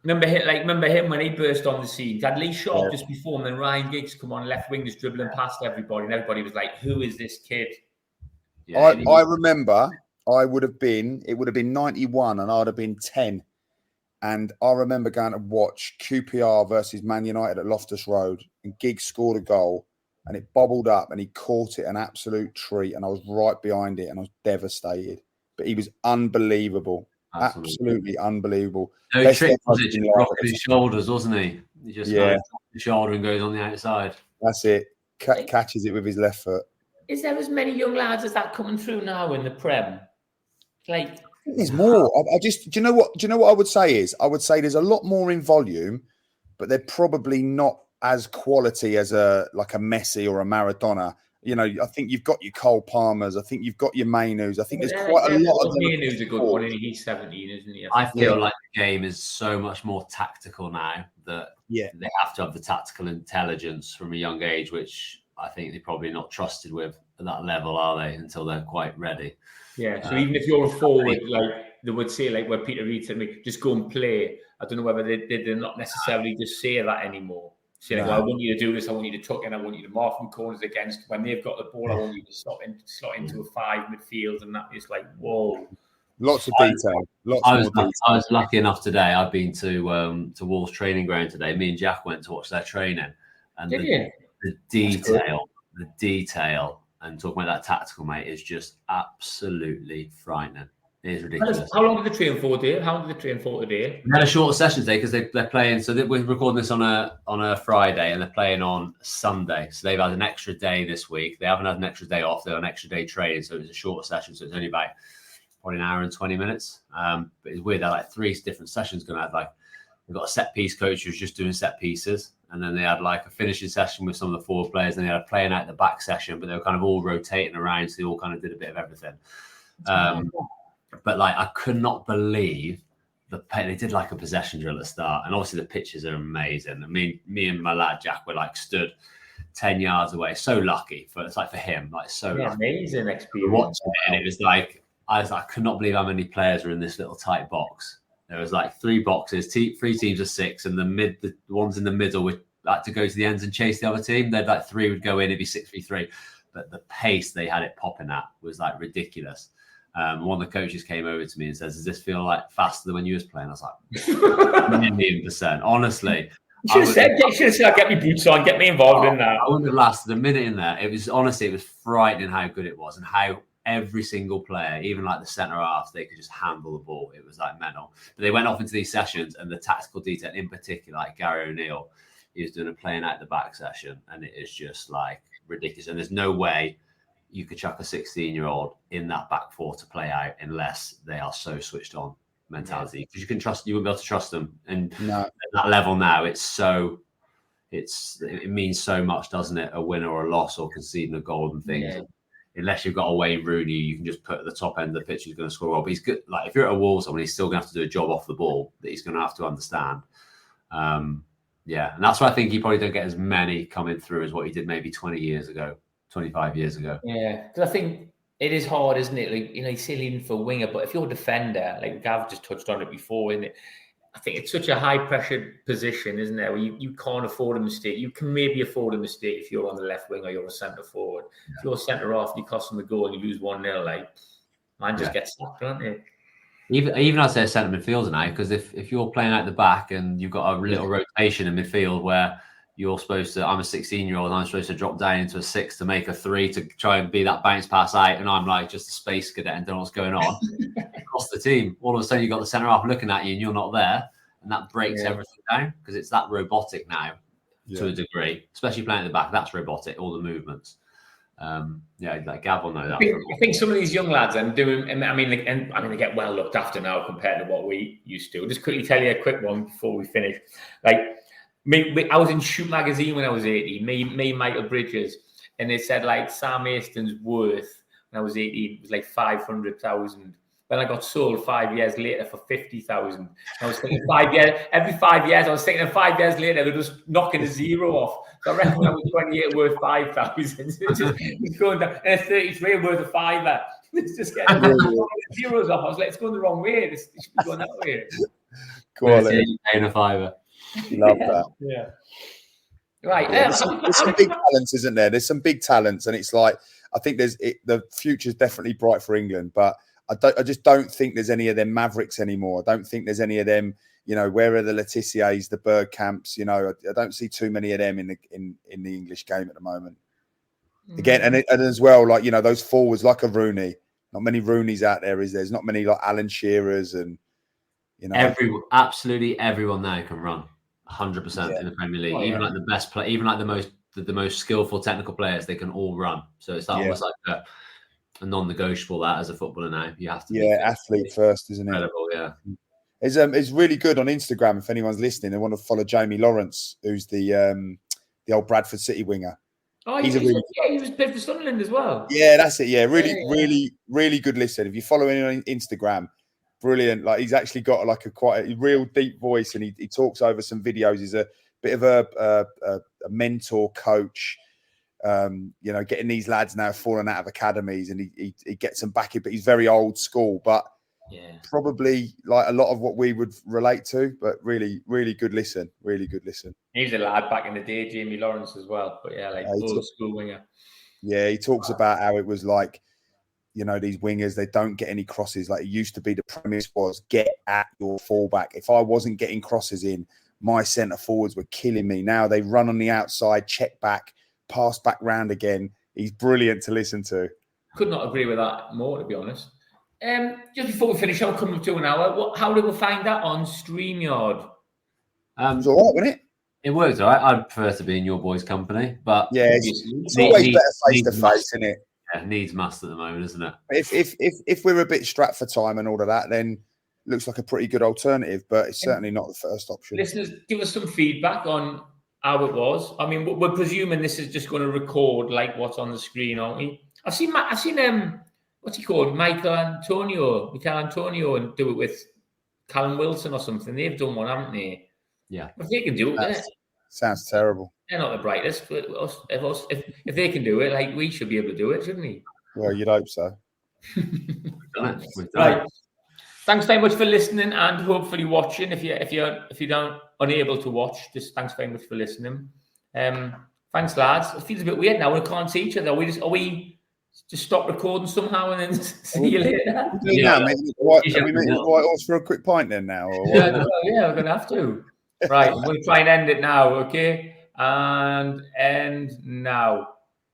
Remember him when he burst on the scene. He had Lee Sharp just before him, and then Ryan Giggs come on left wing, just dribbling past everybody, and everybody was like, "Who is this kid?" Yeah, I remember it would have been 91 and I'd have been 10. And I remember going to watch QPR versus Man United at Loftus Road, and Giggs scored a goal and it bobbled up and he caught it an absolute treat, and I was right behind it and I was devastated. But he was unbelievable. Absolutely unbelievable. No trick, was it? Just rocking his shoulders, wasn't he? He just drops the shoulder and goes on the outside. That's it. Catches it with his left foot. Is there as many young lads as that coming through now in the Prem? Like, there's more. Do you know what? Do you know what I would say is? I would say there's a lot more in volume, but they're probably not as quality as a Messi or a Maradona. You know, I think you've got your Cole Palmers. I think you've got your Mainus. I think there's quite a lot of them. Mainu's a good one, and he's 17, isn't he? I feel like the game is so much more tactical now that they have to have the tactical intelligence from a young age, which I think they're probably not trusted with at that level, are they? Until they're quite ready. Yeah. So even if you're a forward, like they would say, like where Peter Reid said to me, just go and play. I don't know whether they're not necessarily just say that anymore. Saying, well, I want you to do this. I want you to tuck in. I want you to mark from corners against. When they've got the ball, I want you to slot into a 5 midfield, and that is like, whoa. Lots of detail. I was lucky enough today. I've been to Wolves training ground today. Me and Jack went to watch their training, and the detail, and talking about that tactical, mate, is just absolutely frightening. It is ridiculous. How long did they train for, Dave? How long did they train for today? We had a shorter session today because they're playing. So we're recording this on a Friday, and they're playing on Sunday. So they've had an extra day this week. They haven't had an extra day off. They're on an extra day training, so it was a shorter session. So it's only about probably an hour and 20 minutes. But it's weird. They're like 3 different sessions going to have. Like they've got a set piece coach who's just doing set pieces, and then they had like a finishing session with some of the forward players, and they had a playing out the back session. But they were kind of all rotating around, so they all kind of did a bit of everything. But like, I could not believe they did like a possession drill at the start, and obviously the pitches are amazing. I mean, me and my lad Jack were like stood 10 yards away. So lucky for him, like so lucky. Amazing experience. Watching it, and it was like I could not believe how many players were in this little tight box. There was like 3 boxes, 3 teams of 6, and the ones in the middle would like to go to the ends and chase the other team. They'd like 3 would go in, it'd be 6v3. But the pace they had it popping at was like ridiculous. One of the coaches came over to me and says, "Does this feel like faster than when you was playing?" I was like, "1,000,000%." Honestly, you should have said, "Get me boots on, get me involved in that." I wouldn't have lasted a minute in there. It was frightening how good it was, and how every single player, even like the centre half, they could just handle the ball. It was like mental. But they went off into these sessions, and the tactical detail, in particular, like Gary O'Neill, he was doing a playing out the back session, and it is just like ridiculous. And there's no way you could chuck a 16-year-old in that back 4 to play out unless they are so switched on mentality. Because you wouldn't be able to trust them. And at that level now, it means so much, doesn't it? A win or a loss or conceding a goal and things. Yeah. Unless you've got a Wayne Rooney, you can just put at the top end of the pitch, he's going to score well. But he's good. Like if you're at a Wolves, he's still going to have to do a job off the ball that he's going to have to understand. And that's why I think he probably don't get as many coming through as what he did maybe 20 years ago. 25 years ago. Yeah, because I think it is hard, isn't it? Like, he's still leaning for a winger, but if you're a defender, like Gav just touched on it before, isn't it? I think it's such a high-pressure position, isn't there, where you can't afford a mistake. You can maybe afford a mistake if you're on the left wing or you're a centre-forward. Yeah. If you're centre-half, you cost them a goal and you lose 1-0, like, man just gets stuck, don't they? Even I'd say a centre midfielder now, because if you're playing out the back and you've got a little rotation in midfield where you're supposed to, I'm a 16-year-old and I'm supposed to drop down into a 6 to make a 3 to try and be that bounce pass out, and I'm like just a space cadet and don't know what's going on. Across the team, all of a sudden you've got the centre half looking at you and you're not there, and that breaks everything down because it's that robotic now to a degree, especially playing at the back. That's robotic, all the movements. Like Gav will know that. I think some of these young lads are doing, they get well looked after now compared to what we used to. I'll just quickly tell you a quick one before we finish. I was in Shoot magazine when I was 18, me Michael Bridges, and they said like Sam Hastings' worth when I was 18 was like 500,000. Then I got sold 5 years later for 50,000. I was thinking 5 years, every 5 years, I was thinking 5 years later, they're just knocking a zero off. So I reckon when I was 28 worth 5,000. It's going down, and a 33 worth a fiver. It's just getting zeros off. I was like, it's going the wrong way. It should be going that way. Quality. Paying a fiver. Love that. Yeah. Right. Yeah, there's some big talents, isn't there? There's some big talents, and it's like I think the future's definitely bright for England, but I just don't think there's any of them Mavericks anymore. I don't think there's any of them. You know, where are the Letitiers, the Bergkamps? You know, I don't see too many of them in the English game at the moment. Again, and as well, like, you know, those forwards like a Rooney. Not many Rooneys out there, is there? There's not many like Alan Shearers and, you know, absolutely everyone there can run 100% in the Premier League. Even like the best play, even like the most skillful technical players, they can all run. So it's almost like a non-negotiable that as a footballer now. You have to be athlete first, isn't it? Incredible, yeah. It's really good on Instagram if anyone's listening. They want to follow Jamie Lawrence, who's the old Bradford City winger. Oh, he was played for Sunderland as well. Yeah, that's it. Yeah, really good listen. If you follow him on Instagram, brilliant. Like, he's actually got like quite a real deep voice, and he talks over some videos. He's a bit of a mentor coach. You know, getting these lads now falling out of academies, and he gets them back in, but he's very old school, but probably like a lot of what we would relate to, but really good listen. He's a lad back in the day, Jamie Lawrence as well, but old school winger. Yeah, he talks about how it was like, you know, these wingers, they don't get any crosses. Like, it used to be the premise was get at your fullback. If I wasn't getting crosses in, my centre forwards were killing me. Now they run on the outside, check back, pass back round again. He's brilliant to listen to. Could not agree with that more, to be honest. Just before we finish, I'll come up to an hour. How do we find that on StreamYard? It was all right, wasn't it? It works all right. I'd prefer to be in your boys' company, but it's always better face to face, isn't it? Yeah, needs must at the moment, isn't it? If we're a bit strapped for time and all of that, then looks like a pretty good alternative, but it's certainly not the first option. Listeners, give us some feedback on how it was. I mean, we're presuming this is just going to record like what's on the screen, aren't we? I've seen what's he called? Michael Antonio, and do it with Callum Wilson or something. They've done one, haven't they? Yeah. If they can do it, sounds terrible. They're not the brightest, but if they can do it, like, we should be able to do it, shouldn't we? Well, you'd hope so. We've done Right. Thanks very much for listening and hopefully watching. If you're unable to watch, just thanks very much for listening. Thanks, lads. It feels a bit weird now. We can't see each other. Are we just stop recording somehow and then see you later? Are we making the White Horse for a quick pint then now? Or what? Yeah, we're gonna have to. Right, I'm gonna try and end it now. Okay, and end now.